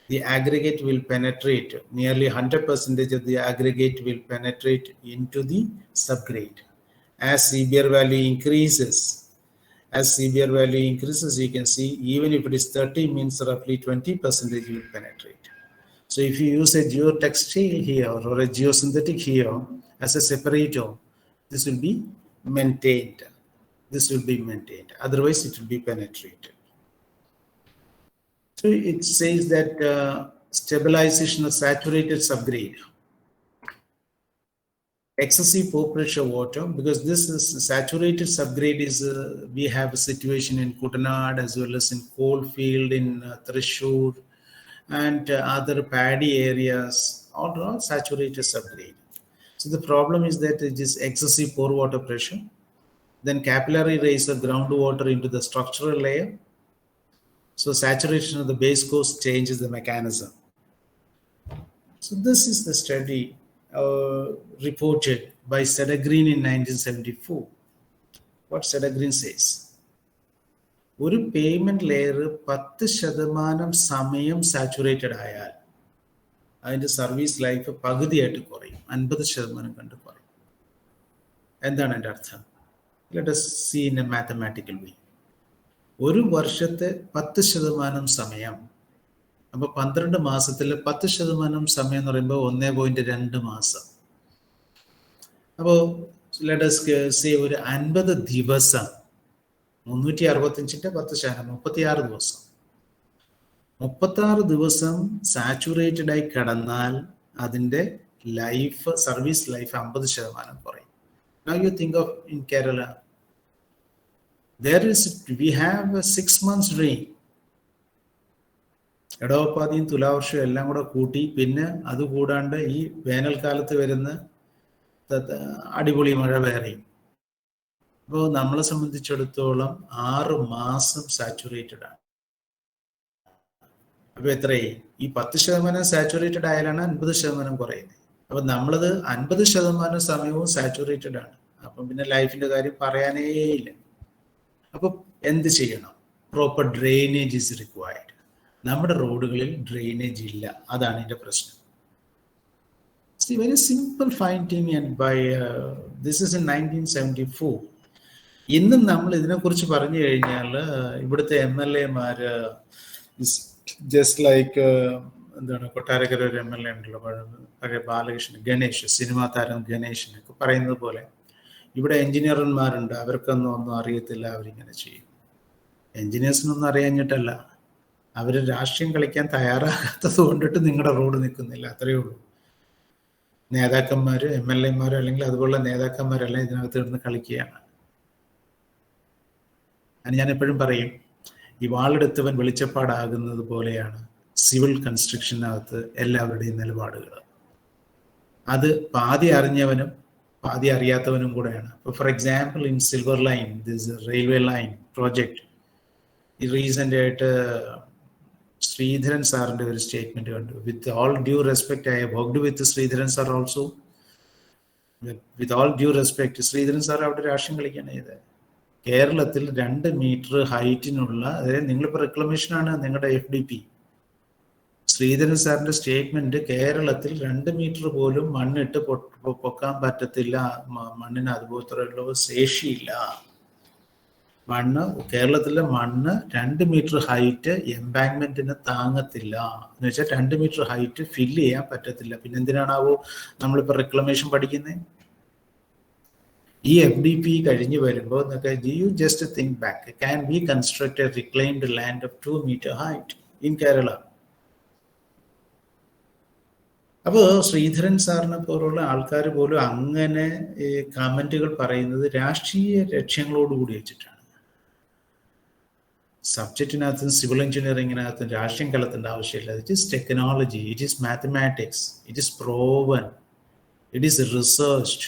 the aggregate will penetrate, nearly 100% of the aggregate will penetrate into the subgrade. As CBR value increases, you can see even if it is 30, means roughly 20% will penetrate. So if you use a geotextile here or a geosynthetic here as a separator, this will be maintained. Otherwise, it will be penetrated. So it says that stabilization of saturated subgrade. Excessive poor pressure water, because this is saturated subgrade is we have a situation in Kutanad as well as in Coalfield, in Thrissur and other paddy areas, all saturated subgrade. So the problem is that it is excessive pore water pressure, then capillary raise of groundwater into the structural layer. So saturation of the base course changes the mechanism. So this is the study reported by Sedagrin in 1974. What Sedagrin says? ഒരു payment layer 10% സമയം saturated ആയാൽ അതിന്റെ service life പകുതിയായിട്ട് കുറയും, 50% കണ്ട് കുറയും. എന്താണ് എൻ്റെ അർത്ഥം? Let us see in a mathematical way. ഒരു വർഷത്തെ 10% സമയം, അപ്പൊ 12 മാസത്തിൽ 10% സമയം എന്ന് പറയുമ്പോൾ 1.2 മാസം. അപ്പോൾ ലെറ്റ് us say ഒരു 50 ദിവസം, 365-ന്റെ 10%, 36 ദിവസം. 36 ദിവസം സാച്ചുറേറ്റഡ് ആയി കിടന്നാൽ അതിന്റെ ലൈഫ്, സർവീസ് ലൈഫ് 50% കുറയും. Now you think of in Kerala, we have a 6 months rain. ഇടവപ്പാതിയും തുലാവർഷവും എല്ലാം കൂടെ കൂട്ടി, പിന്നെ അത് കൂടാണ്ട് ഈ വേനൽക്കാലത്ത് വരുന്ന അടിപൊളി മഴ വേറെയും. അപ്പോൾ നമ്മളെ സംബന്ധിച്ചിടത്തോളം 6 മാസം സാച്ചുറേറ്റഡ് ആണ്. അപ്പൊ എത്രയായി? ഈ 10% സാച്ചുറേറ്റഡ് ആയാലാണ് 50% കുറയുന്നത്. അപ്പൊ നമ്മളത് 50% സമയവും സാച്ചുറേറ്റഡ് ആണ്. അപ്പം പിന്നെ ലൈഫിന്റെ കാര്യം പറയാനേ ഇല്ല. അപ്പോൾ എന്ത് ചെയ്യണം? Proper drainage is required. നമ്മുടെ റോഡുകളിൽ ഡ്രെയിനേജ് ഇല്ല, അതാണ് എൻ്റെ പ്രശ്നം. See, very simple finding, and by this is in 1974. ഇന്നും നമ്മൾ ഇതിനെക്കുറിച്ച് പറഞ്ഞു കഴിഞ്ഞാൽ ഇവിടുത്തെ MLA-മാർ ജസ്റ്റ് ലൈക്ക് എന്താണ്, കൊട്ടാരക്കര ഒരു MLA ഉണ്ടല്ലോ, പഴയ ബാലകൃഷ്ണൻ, ഗണേഷ്, സിനിമാ താരം ഗണേഷിനൊക്കെ പറയുന്നത് പോലെ ഇവിടെ എഞ്ചിനീയർമാരുണ്ട്, അവർക്കൊന്നും അറിയത്തില്ല, അവരിങ്ങനെ ചെയ്യും. എഞ്ചിനീയേഴ്സിനൊന്നും അറിയാഞ്ഞിട്ടല്ല, അവർ രാഷ്ട്രീയം കളിക്കാൻ തയ്യാറാകാത്തത് കൊണ്ടിട്ട് നിങ്ങളുടെ റോഡ് നിൽക്കുന്നില്ല, അത്രയേ ഉള്ളൂ. നേതാക്കന്മാർ, MLA-മാർ അല്ലെങ്കിൽ അതുപോലുള്ള നേതാക്കന്മാരെല്ലാം ഇതിനകത്ത് ഇരുന്ന് കളിക്കുകയാണ്. ഞാൻ എപ്പോഴും പറയും, ഈ വാളെടുത്തവൻ വെളിച്ചപ്പാടാകുന്നത് പോലെയാണ് സിവിൽ കൺസ്ട്രക്ഷനകത്ത് എല്ലാവരുടെയും നിലപാടുകൾ. അത് പാതി അറിഞ്ഞവനും പാതി അറിയാത്തവനും കൂടെയാണ്. ഇപ്പോൾ for example in silver line, this railway line project, ഈ റീസെൻ്റ് ആയിട്ട് ശ്രീധരൻ സാറിൻ്റെ ഒരു സ്റ്റേറ്റ്മെൻറ്റ് കണ്ടു. With all due respect, I have worked with Sreedharan sir also. With all due respect, Sreedharan sir അവിടെ രാഷ്ട്രീയം കളിക്കുകയാണ് ചെയ്തത്. കേരളത്തിൽ 2 മീറ്റർ ഹൈറ്റിനുള്ള, അതായത് നിങ്ങളിപ്പോൾ റെക്ലമേഷനാണ് നിങ്ങളുടെ FDP. ശ്രീധരൻ സാറിൻ്റെ സ്റ്റേറ്റ്മെൻറ്റ്, കേരളത്തിൽ 2 മീറ്റർ പോലും മണ്ണിട്ട് പൊക്കാൻ പറ്റത്തില്ല, മണ്ണിന് അതുപോലത്തെ ശേഷിയില്ല. കേരളത്തിലെ മണ്ണ് 2 മീറ്റർ ഹൈറ്റ് എംബാങ്ക്മെന്റിന് താങ്ങത്തില്ല എന്ന് വെച്ചാൽ 2 മീറ്റർ ഹൈറ്റ് ഫില്ല് ചെയ്യാൻ പറ്റത്തില്ല. പിന്നെ എന്തിനാണാവോ നമ്മളിപ്പോൾ റെക്ലമേഷൻ പഠിക്കുന്നത്? ഈ FDP കഴിഞ്ഞ് വരുമ്പോൾ എന്നൊക്കെ, you just think back, can be construct a reclaimed land of 2 metre height in Kerala? അപ്പോൾ ശ്രീധരൻ സാറിനെ പോലുള്ള ആൾക്കാർ പോലും അങ്ങനെ കമന്റുകൾ പറയുന്നത് രാഷ്ട്രീയ ലക്ഷ്യങ്ങളോടുകൂടി വെച്ചിട്ടാണ്. സബ്ജക്റ്റിനകത്തും സിവിൽ എഞ്ചിനീയറിങ്ങിനകത്തും രാഷ്ട്രീയം കലത്തേണ്ട ആവശ്യമില്ല. It is technology, it is mathematics, it is proven, it is researched.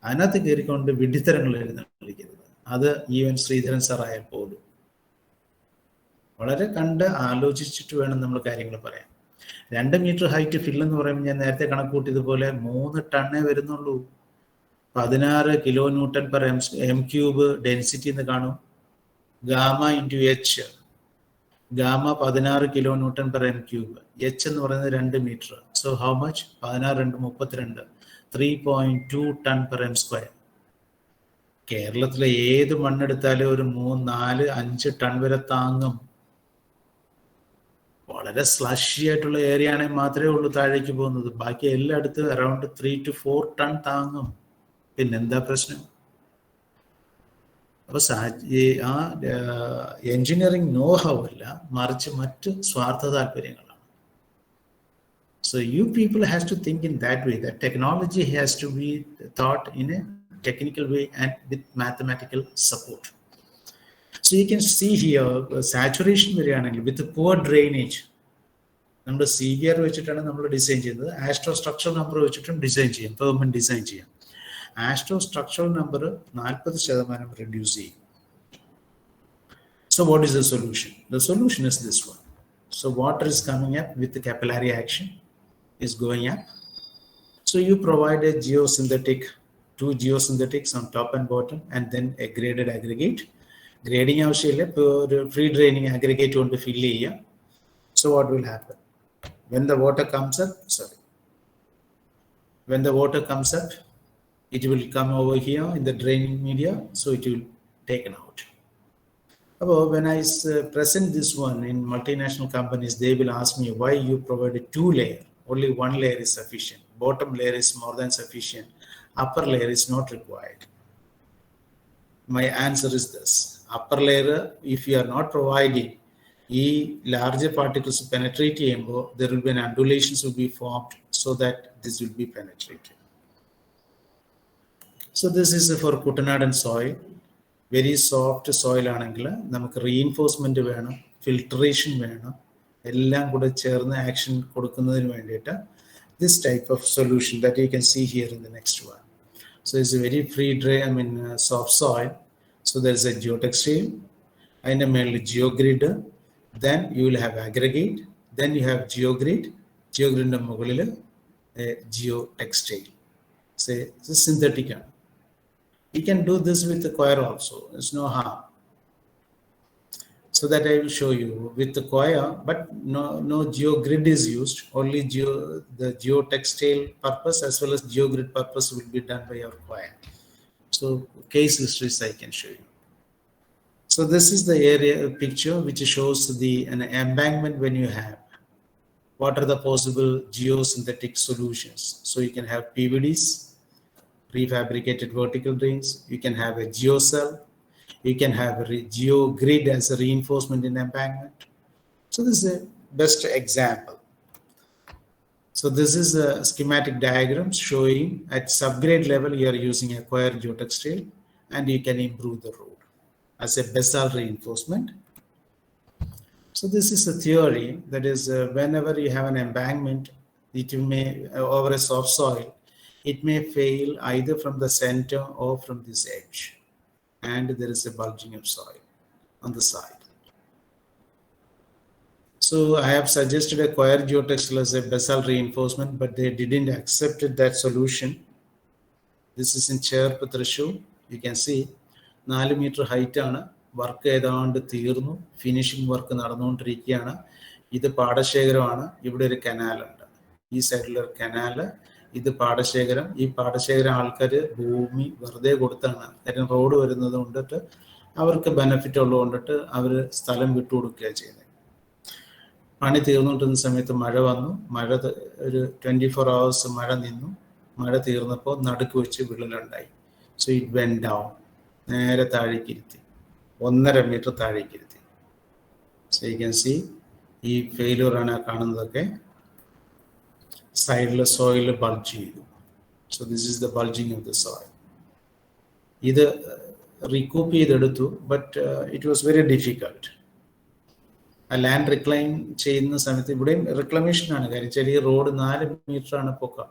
അതിനകത്ത് കയറിക്കൊണ്ട് വിഡ്ഢിത്തരങ്ങൾ എഴുന്നള്ളിക്കരുത്. അത് ഈവൻ ശ്രീധരൻ സാർ ആയാൽ പോലും വളരെ കണ്ട് ആലോചിച്ചിട്ട് വേണം നമ്മൾ കാര്യങ്ങൾ പറയാൻ. 2 മീറ്റർ ഹൈറ്റ് ഫിൽ എന്ന് പറയുമ്പോൾ ഞാൻ നേരത്തെ കണക്ക് കൂട്ടിയതുപോലെ 3 ടണ്ണേ വരുന്നുള്ളൂ. 16 kilo newton per m³ density എന്ന് കാണും. Gamma into H, gamma 16 kilo newton per m³, H എന്ന് പറയുന്നത് 2 metre. So how much? 16 2 32, 3.2 tonne per m². കേരളത്തിലെ ഏത് മണ്ണെടുത്താലും ഒരു 3, 4, 5 ടൺ വരെ താങ്ങും. വളരെ സ്ലഷി ആയിട്ടുള്ള ഏരിയ ആണെങ്കിൽ മാത്രമേ ഉള്ളൂ താഴേക്ക് പോകുന്നത്. ബാക്കി എല്ലായിടത്തും അറൗണ്ട് 3 to 4 ടൺ താങ്ങും. പിന്നെന്താ പ്രശ്നം? അപ്പോൾ ആ എഞ്ചിനീയറിംഗ് നോ ഹൗ അല്ല, മറിച്ച് മറ്റ് സ്വാർത്ഥ താല്പര്യങ്ങളാണ്. So you people has to think in that way, that technology has to be thought in a technical way and with mathematical support. So you can see here saturation വരികയാണെങ്കിൽ with poor drainage, നമ്മൾ CBR വെച്ചിട്ടാണ് നമ്മൾ design ചെയ്യുന്നത്. Astro structural number വെച്ചിട്ടും design ചെയ്യാം, permanent design ചെയ്യാം. Astro structural number 40% reduce ചെയ്യും. So what is the solution? The solution is this one. So water is coming up with the capillary action is going up. So you provide a geosynthetic, 2 geosynthetics on top and bottom, and then a graded aggregate. Grading ആവശ്യമില്ല, free draining aggregate കൊണ്ട് fill ചെയ്യുക. So what will happen? When the water comes up, it will come over here in the draining media, so it will taken out. When I present this one in multinational companies, they will ask me why you provided 2 layers. Only 1 layer is sufficient. Bottom layer is more than sufficient. Upper layer is not required. My answer is this. Upper layer, if you are not providing, larger particles penetrate ചെയ്യുമ്പോൾ there will be an undulations will be formed so that this will be penetrated. So this is for Kuttanadan soil. Very soft soil ആണെങ്കിൽ നമുക്ക് reinforcement വേണം, filtration വേണം, എല്ലാം കൂടെ ചേർന്ന് action കൊടുക്കുന്നതിന് വേണ്ടിയിട്ട് this type of solution that you can see here in the next one. So it's a very free drain, soft soil. So there's a geotextile, and a geogrid. Then you will have aggregate. Then you have geogrid. Geogrid മുകളിൽ geotextile. Say it's synthetic. You can do this with the coir also. There's no harm. So that I will show you with the coir, but no geogrid is used. Only the geotextile purpose as well as geogrid purpose will be done by our coir. So case histories I can show you. So this is the area picture which shows an embankment when you have. What are the possible geosynthetic solutions? So you can have PVDs, prefabricated vertical drains. You can have a geocell. You can have a geogrid as a reinforcement in embankment. So this is a best example. So this is a schematic diagram showing at subgrade level you are using a coir geotextile and you can improve the road as a basalt reinforcement. So this is a theory that is whenever you have an embankment, it may over a soft soil, it may fail either from the center or from this edge, and there is a bulging of soil on the side. So I have suggested a coir geotextile as a basalt reinforcement, but they didn't accept that solution. This is in Cherp Thrissur. You can see 4 meter height ആണ്. Work ഏതാണ്ട് തീർന്നു. Finishing work നടന്നുകൊണ്ടിരിക്കുകയാണ്. ഇത് പാടശേഖരമാണ്. ഇവിടെ ഒരു കനാലുണ്ട്. ഈ സൈഡിലൊരു canal, ഇത് പാടശേഖരം. ഈ പാടശേഖരം ആൾക്കാർ ഭൂമി വെറുതെ കൊടുത്താണ്. കാര്യം റോഡ് വരുന്നത് കൊണ്ടിട്ട് അവർക്ക് ബെനഫിറ്റ് ഉള്ളത് കൊണ്ടിട്ട് അവർ സ്ഥലം വിട്ടുകൊടുക്കുകയാണ് ചെയ്യുന്നത്. പണി തീർന്നുകൊണ്ടിരുന്ന സമയത്ത് മഴ വന്നു. മഴ ഒരു 24 hours മഴ നിന്നു. മഴ തീർന്നപ്പോൾ നടുക്ക് വെച്ച് വിള്ളലുണ്ടായി. So it went down. നേരെ താഴേക്ക് ഇരുത്തി, 1.5 meter താഴേക്ക് ഇരുത്തി. സോ യു ക്യാൻ സി ഈ ഫെയിലൂറാണ് കാണുന്നതൊക്കെ. സൈഡിലെ സോയിൽ ബൾജ് ചെയ്തു. So this is the bulging of the soil. ഇത് റിക്കൂപ്പ് ചെയ്തെടുത്തു, but it was very difficult. ആ ലാൻഡ് റിക്ലൈം ചെയ്യുന്ന സമയത്ത് ഇവിടെയും റിക്ലമേഷനാണ്. കാര്യം ചെറിയ റോഡ് 4 മീറ്ററാണ് പൊക്കം.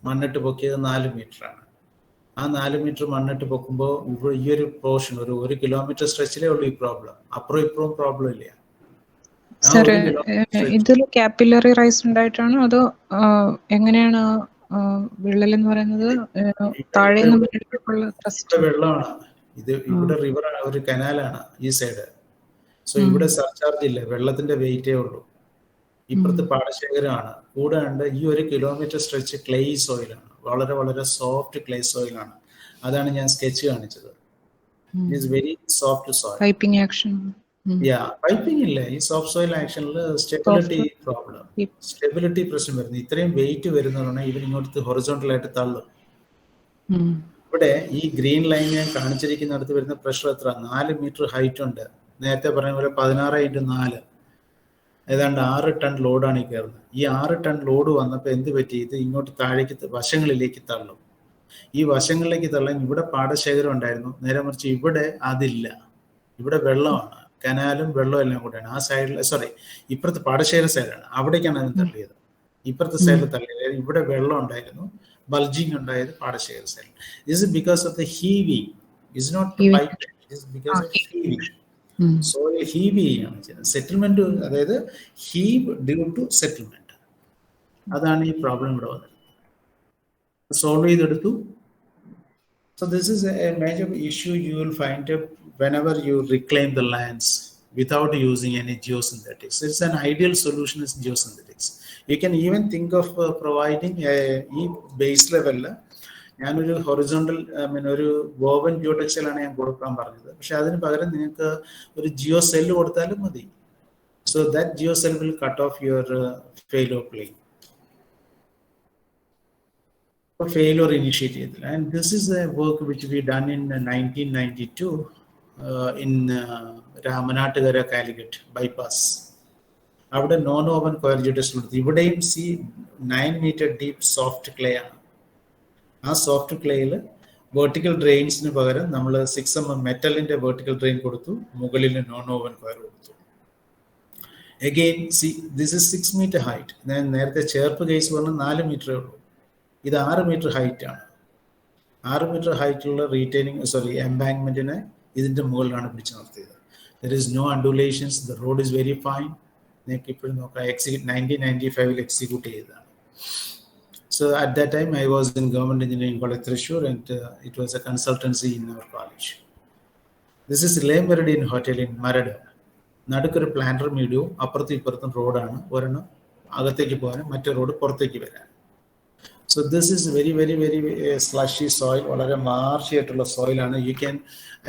മണ്ണിട്ട് പൊക്കിയത് 4 മീറ്ററാണ്. ആ 4 മീറ്റർ മണ്ണിട്ട് പൊക്കുമ്പോൾ ഇവിടെ ഈ ഒരു പോർഷൻ ഒരു 1 kilometer സ്ട്രെച്ചിലേ ഉള്ളൂ ഈ പ്രോബ്ലം. അപ്പുറം ഇപ്പുറവും പ്രോബ്ലം ഇല്ല. ഇതിൽ കാപ്പിലറി റൈസ് ഉണ്ടായിട്ടാണോ അതോ എങ്ങനെയാണ് വിള്ളൽ എന്ന് പറയുന്നത്? താഴെ വെള്ളമാണ് ഇത്. ഇവിടെ റിവർ ഒരു കനാലാണ് ഈ സൈഡ്. സോ ഇവിടെ സർചാർജ് ഇല്ല, വെള്ളത്തിന്റെ വെയിറ്റേ ഉള്ളൂ. ഇപ്പുറത്ത് പാടശേഖരമാണ്. കൂടാണ്ട് ഈ 1 kilometer സ്ട്രെച്ച് ക്ലേ സോയിലാണ്. വളരെ വളരെ സോഫ്റ്റ് ക്ലേ സോയിലാണ്. അതാണ് ഞാൻ സ്കെച്ച് കാണിച്ചത്. It is very soft soil. Piping action piping ഇല്ല. ഈ സോഫ്റ്റ് സോയിൽ ആക്ഷനിൽ സ്റ്റെബിലിറ്റി പ്രോബ്ലം, സ്റ്റെബിലിറ്റി പ്രശ്നം വരുന്നു. ഇത്രയും വെയിറ്റ് വരുന്നതാണ് ഇവർ ഇങ്ങോട്ട് ഹൊറിസോണ്ടൽ ആയിട്ട് തള്ളും. ഇവിടെ ഈ ഗ്രീൻ ലൈൻ ഞാൻ കാണിച്ചിരിക്കുന്നിടത്ത് വരുന്ന പ്രഷർ എത്ര? 4 meter ഹൈറ്റ് ഉണ്ട്. നേരത്തെ പറഞ്ഞ പോലെ 16x4 ഏതാണ്ട് 6 ton ലോഡാണ് ഈ കയറുന്നത്. ഈ 6 ton ലോഡ് വന്നപ്പോൾ എന്ത് പറ്റി? ഇത് ഇങ്ങോട്ട് താഴേക്ക് വശങ്ങളിലേക്ക് തള്ളും. ഈ വശങ്ങളിലേക്ക് തള്ളാൻ ഇവിടെ പാടശേഖരം ഉണ്ടായിരുന്നു. നേരെ മറിച്ച് ഇവിടെ അതില്ല. ഇവിടെ വെള്ളമാണ്, കനാലും വെള്ളവും എല്ലാം കൂടെയാണ്. ആ സൈഡിൽ ഇപ്പുറത്ത് പാടശേഖര സൈഡാണ്, അവിടേക്കാണ് അതിന് തള്ളിയത്. ഇപ്പുറത്തെ സൈഡിൽ തള്ളിയത്. ഇവിടെ വെള്ളം ഉണ്ടായിരുന്നു, ബൾജിങ് ഉണ്ടായത് പാടശേഖര സൈഡിൽ. This is because of the heaving. Is not pipe, it is because of heaving. Soil heave ചെയ്യുകയാണ് ചെയ്യുന്നത്. സെറ്റിൽമെന്റ്, അതായത് ഹീവ് ഡ്യൂ ടു സെറ്റിൽമെന്റ്. അതാണ് ഈ പ്രോബ്ലം ഇവിടെ വന്നത്. സോൾവ് ചെയ്തെടുത്തു. So this is a major issue you will find whenever you reclaim the lands without using any geosynthetics. It's an ideal solution is geosynthetics. You can even think of providing a base level. ഞാനൊരു horizontal ഒരു woven geotextile ആണ് ഞാൻ കൊടുക്കാൻ പറഞ്ഞത്. പക്ഷെ അതിന് പകരം നിങ്ങൾക്ക് ഒരു ജിയോ സെല്ല് കൊടുത്താലും മതി. So that geo cell will cut off your failure plane. Failure initiative, and this is a work which we done in 1992 in Ramanatagara Calicut bypass. അവിടെ നോൺ ഓവൻ കോയർ ജിയോടെക്സ്റ്റൈൽ കൊടുത്തു. ഇവിടെയും 9 meter ഡീപ്പ് സോഫ്റ്റ് ക്ലേ ആണ്. ആ soft ക്ലേയിൽ vertical ഡ്രെയിൻസിന് പകരം നമ്മൾ 6 mm മെറ്റലിന്റെ vertical drain കൊടുത്തു. മുകളിൽ non woven coir കൊടുത്തു. Again this is 6 meter height. ഞാൻ നേരത്തെ ചേർപ്പ് കേസ് പറഞ്ഞാൽ 4 meter ഉള്ളൂ. ഇത് 6 meter ഹൈറ്റ് ആണ്. 6 meter ഹൈറ്റുള്ള റീറ്റെയിനിങ് എംബാങ്ക്മെന്റിനെ ഇതിന്റെ മുകളിലാണ് പിടിച്ചു നിർത്തിയത്. There is no undulations. The road is very fine. നിങ്ങൾക്ക് ഇപ്പോഴും നോക്കാം. 1995 എക്സിക്യൂട്ട് ചെയ്തതാണ്. So at that time, I was in Government Engineering College Thrissur, and it was a consultancy in our college. This is Le Meridian Hotel in Marada. നടുക്കൊരു planter മീഡിയവും അപ്പുറത്തും ഇപ്പുറത്തും റോഡാണ്. ഒരെണ്ണം അകത്തേക്ക് പോകാനും മറ്റേ റോഡ് പുറത്തേക്ക് വരാൻ. So this is very, very, very slushy soil, വളരെ മാർഷി ആയിട്ടുള്ള സോയിലാണ്. You can,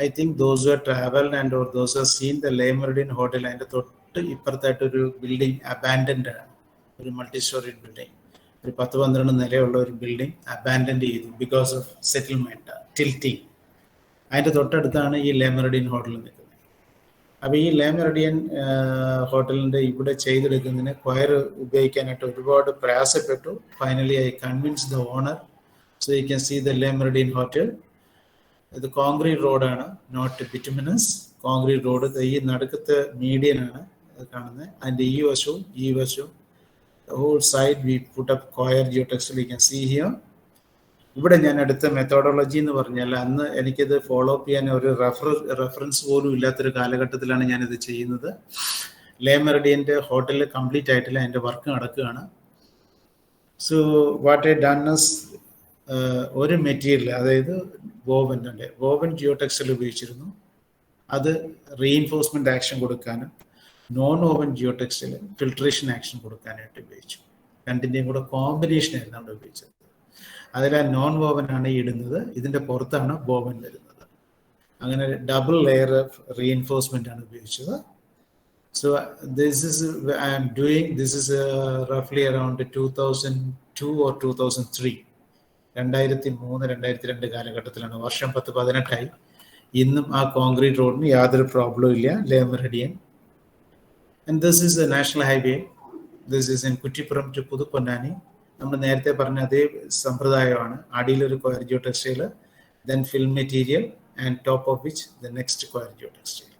I think those who have traveled and or those who have seen the Le Meridian Hotel, അതിൻ്റെ തൊട്ട് ഇപ്പുറത്തായിട്ടൊരു ബിൽഡിംഗ് അബാൻഡൻഡ് ആണ്, ഒരു മൾട്ടി സ്റ്റോറി ബിൽഡിംഗ്, ഒരു 10-12 നിലയുള്ള ഒരു building abandoned ചെയ്തു ബിക്കോസ് ഓഫ് സെറ്റിൽമെന്റ് ടിൽറ്റിംഗ്. അതിൻ്റെ തൊട്ടടുത്താണ് ഈ Le Meridian ഹോട്ടൽ നിൽക്കുന്നത്. അപ്പോൾ ഈ Le Meridian ഹോട്ടലിൻ്റെ ഇവിടെ ചെയ്തെടുക്കുന്നതിന് ക്വയർ ഉപയോഗിക്കാനായിട്ട് ഒരുപാട് പ്രയാസപ്പെട്ടു. Finally I convince the owner. So you can see the Le Meridian hotel. ഇത് കോൺക്രീറ്റ് റോഡാണ്, നോട്ട് ബിറ്റുമിനസ് കോൺക്രീറ്റ് റോഡ്. ഈ നടുക്കത്തെ മീഡിയനാണ് കാണുന്നത്. അതിൻ്റെ ഈ വശവും the whole side we put up coir geotextile. You can see here. ഇവിടെ ഞാൻ എടുത്ത മെത്തോഡോളജി എന്ന് പറഞ്ഞാൽ അന്ന് എനിക്കിത് ഫോളോ അപ്പ് ചെയ്യാൻ ഒരു റെഫറൻസ് പോലും ഇല്ലാത്തൊരു കാലഘട്ടത്തിലാണ് ഞാനിത് ചെയ്യുന്നത്. Le Meridianന്റെ ഹോട്ടലിൽ കംപ്ലീറ്റ് ആയിട്ടില്ല, എൻ്റെ വർക്ക് നടക്കുകയാണ്. So what I done is, ഒരു മെറ്റീരിയൽ, അതായത് വോവൻ ജിയോടെക്സ്റ്റൈൽ ഉപയോഗിച്ചിരുന്നു. അത് റീഇൻഫോഴ്സ്മെന്റ് ആക്ഷൻ കൊടുക്കാനും non woven geotextile filtration action കൊടുക്കാനായിട്ട് ഉപയോഗിച്ചു. രണ്ടിൻ്റെയും കൂടെ കോമ്പിനേഷൻ ആയിരുന്നു അവിടെ ഉപയോഗിച്ചത്. അതിൽ ആ നോൺ വോവൻ ആണ് ഇടുന്നത്, ഇതിൻ്റെ പുറത്താണ് വോവൻ വരുന്നത്. അങ്ങനെ ഡബിൾ ലെയർ ഓഫ് റീഇൻഫോഴ്സ്മെന്റ് ആണ് ഉപയോഗിച്ചത്. So this is I am doing this is റഫ്ലി അറൌണ്ട് 2002 or 2003, 2003-2002 കാലഘട്ടത്തിലാണ്. വർഷം 10-18ആയി. ഇന്നും ആ കോൺക്രീറ്റ് റോഡിന് യാതൊരു പ്രോബ്ലവും ഇല്ല, Le Meridian. And this is a national highway. This is in Kuttipuram to Puduponani. നമ്മൾ നേരത്തെ പറഞ്ഞ അതേ സമ്പ്രദായമാണ്. അടിയിലൊരു coir geotextile, then fill material, and top of which the next coir geotextile.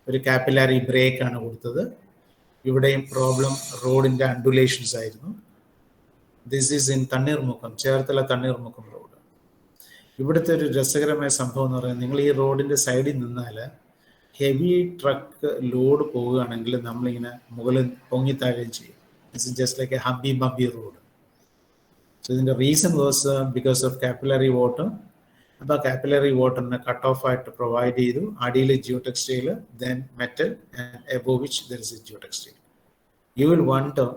ഒരു കാപ്പിലാരി ബ്രേക്ക് ആണ് കൊടുത്തത്. ഇവിടെയും പ്രോബ്ലം റോഡിൻ്റെ അണ്ടുലേഷൻസ് ആയിരുന്നു. This is in Thanneermukkom, Cherthala Thanneermukkom road. ഇവിടുത്തെ ഒരു രസകരമായ സംഭവം എന്ന് പറയുന്നത്, നിങ്ങൾ ഈ റോഡിൻ്റെ സൈഡിൽ നിന്നാൽ ഹെവി ട്രക്ക് ലോഡ് പോവുകയാണെങ്കിൽ നമ്മളിങ്ങനെ മുകളിൽ പൊങ്ങിത്താഴുകയും ചെയ്യും. This is just like a hubby bubby road. So ഇതിൻ്റെ reason was because of capillary water. അപ്പോൾ കാപ്പിലറി വാട്ടറിനെ കട്ട് ഓഫ് ആയിട്ട് പ്രൊവൈഡ് ചെയ്തു. അടിയിൽ geotextile, then metal, and above which there is a geotextile. You will wonder,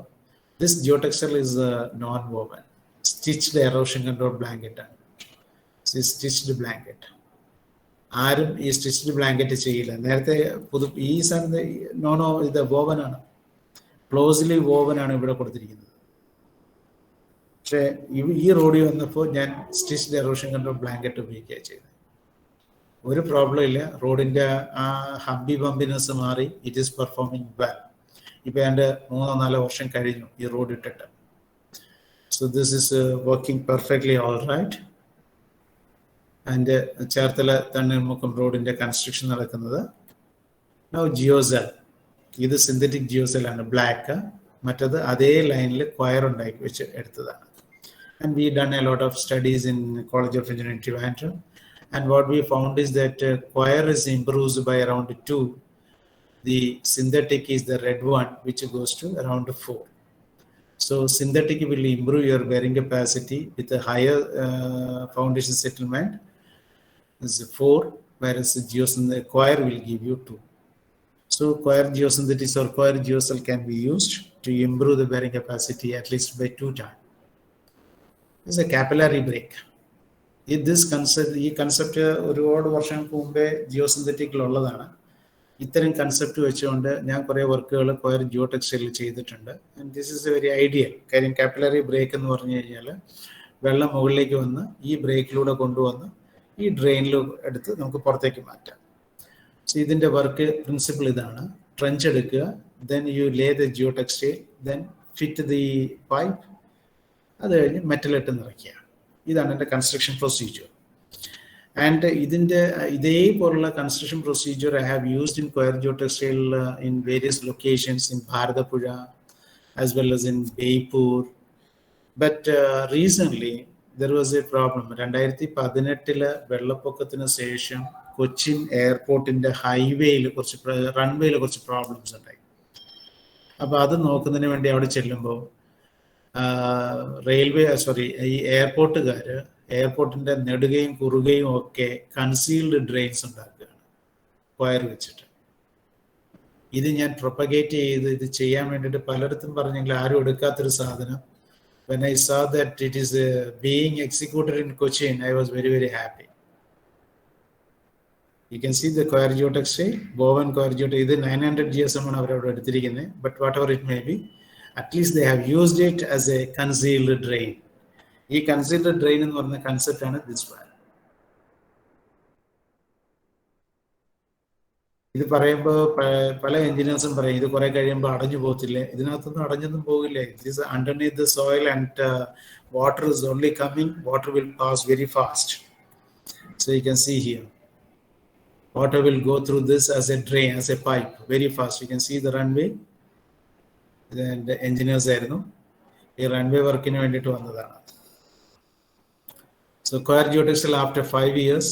this geotextile is non woven, stitched erosion control blanket ആണ്. Stitched blanket. ആരും ഈ stitched blanket ചെയ്യില്ല. നേരത്തെ ഈ സാധനം ഇത് വോവനാണ്, ക്ലോസ്ലി വോവനാണ് ഇവിടെ കൊടുത്തിരിക്കുന്നത്. പക്ഷേ ഈ റോഡിൽ വന്നപ്പോൾ ഞാൻ സ്റ്റിച്ച്ഡ് എറോഷൻ കൺട്രോൾ ബ്ലാങ്കറ്റ് ഉപയോഗിക്കുക ചെയ്തത്. ഒരു പ്രോബ്ലം ഇല്ല. റോഡിൻ്റെ ആ ഹബി ബംബിനെസ് മാറി. It is performing well. ഇപ്പം എൻ്റെ 3-4 വർഷം കഴിഞ്ഞു ഈ റോഡ് ഇട്ടിട്ട്. So this is working perfectly all right. അതിൻ്റെ ചേർത്തല തണ്ണീർമുക്കം റോഡിൻ്റെ കൺസ്ട്രക്ഷൻ നടക്കുന്നത്. നൗ ജിയോസെൽ, ഇത് സിന്തറ്റിക് ജിയോസെലാണ്, ബ്ലാക്ക്. മറ്റത് അതേ ലൈനിൽ ക്വയർ ഉണ്ടാക്കി വെച്ച് എടുത്തതാണ്. And we done a lot of studies in College of engineering Trivandrum. And what we found is that coir is improves by around 2. The synthetic is the red one, which goes to around 4. So synthetic will improve your bearing capacity with a higher foundation settlement. Is 4, whereas the coir will give you 2. So coir geosynthetics or coir geocell can be used to improve the bearing capacity at least by 2 times. This is a capillary break. This concept ഒരുപാട് വർഷങ്ങൾക്ക് മുമ്പേ ജിയോസിന്തറ്റിക്കിലുള്ളതാണ്. ഇത്തരം concept വെച്ചുകൊണ്ട് ഞാൻ കുറേ വർക്കുകൾ coir ജിയോടെക്സ്റ്റൈലിൽ ചെയ്തിട്ടുണ്ട്. And this is a very ideal. കാര്യം കാപ്പിലറി ബ്രേക്ക് എന്ന് പറഞ്ഞു കഴിഞ്ഞാൽ വെള്ളം മുകളിലേക്ക് വന്ന് ഈ ബ്രേക്കിലൂടെ കൊണ്ടുവന്ന് ഈ ഡ്രെയിനിൽ എടുത്ത് നമുക്ക് പുറത്തേക്ക് മാറ്റാം. സോ ഇതിൻ്റെ വർക്ക് പ്രിൻസിപ്പിൾ ഇതാണ്. ട്രെഞ്ച് എടുക്കുക, then you Leh the geotextile, then fit the pipe, അത് കഴിഞ്ഞ് മെറ്റലിട്ട് നിറയ്ക്കുക. ഇതാണ് എൻ്റെ കൺസ്ട്രക്ഷൻ പ്രൊസീജിയർ. ആൻഡ് ഇതിൻ്റെ ഇതേപോലുള്ള construction procedure I have used in coir geotextile in various locations in Bharathapuzha as well as in Beypore. But recently there was a problem. 2018 വെള്ളപ്പൊക്കത്തിന് ശേഷം കൊച്ചിൻ എയർപോർട്ടിൻ്റെ ഹൈവേയിൽ റൺവേയിൽ കുറച്ച് പ്രോബ്ലംസ് ഉണ്ടായി. അപ്പോൾ അത് നോക്കുന്നതിന് വേണ്ടി അവിടെ ചെല്ലുമ്പോൾ റെയിൽവേ ഈ എയർപോർട്ടിൻ്റെ നെടുകയും കുറുകയും ഒക്കെ കൺസീൽഡ് ഡ്രെയിൻസ് ഉണ്ടാക്കുകയാണ് വയർ വെച്ചിട്ട്. ഇത് ഞാൻ പ്രൊപ്പഗേറ്റ് ചെയ്ത് ഇത് ചെയ്യാൻ വേണ്ടിയിട്ട് പലയിടത്തും പറഞ്ഞെങ്കിൽ ആരും എടുക്കാത്തൊരു സാധനം. When I saw that it is being executed in Cochin, I was very, very happy. You can see the coir geotextile, woven coir geotextile. This 900 GSM on our edutirikkune, but whatever it may be, at least they have used it as a concealed drain. This concealed drain in one concept and this one. ഇത് പറയുമ്പോൾ പല എഞ്ചിനീയേഴ്സും പറയും ഇത് കുറെ കഴിയുമ്പോൾ അടഞ്ഞു പോകത്തില്ലേ. ഇതിനകത്തൊന്നും അടഞ്ഞൊന്നും പോകില്ല. It is underneath the soil and water is only coming. Water will pass very fast. So you can see here water will go through this as a drain, as a pipe, very fast. You can see the runway. Then the engineers ആയിരുന്നു ഈ runway വർക്കിന് വേണ്ടിയിട്ട് വന്നതാണ്. So coir geotextile after 5 years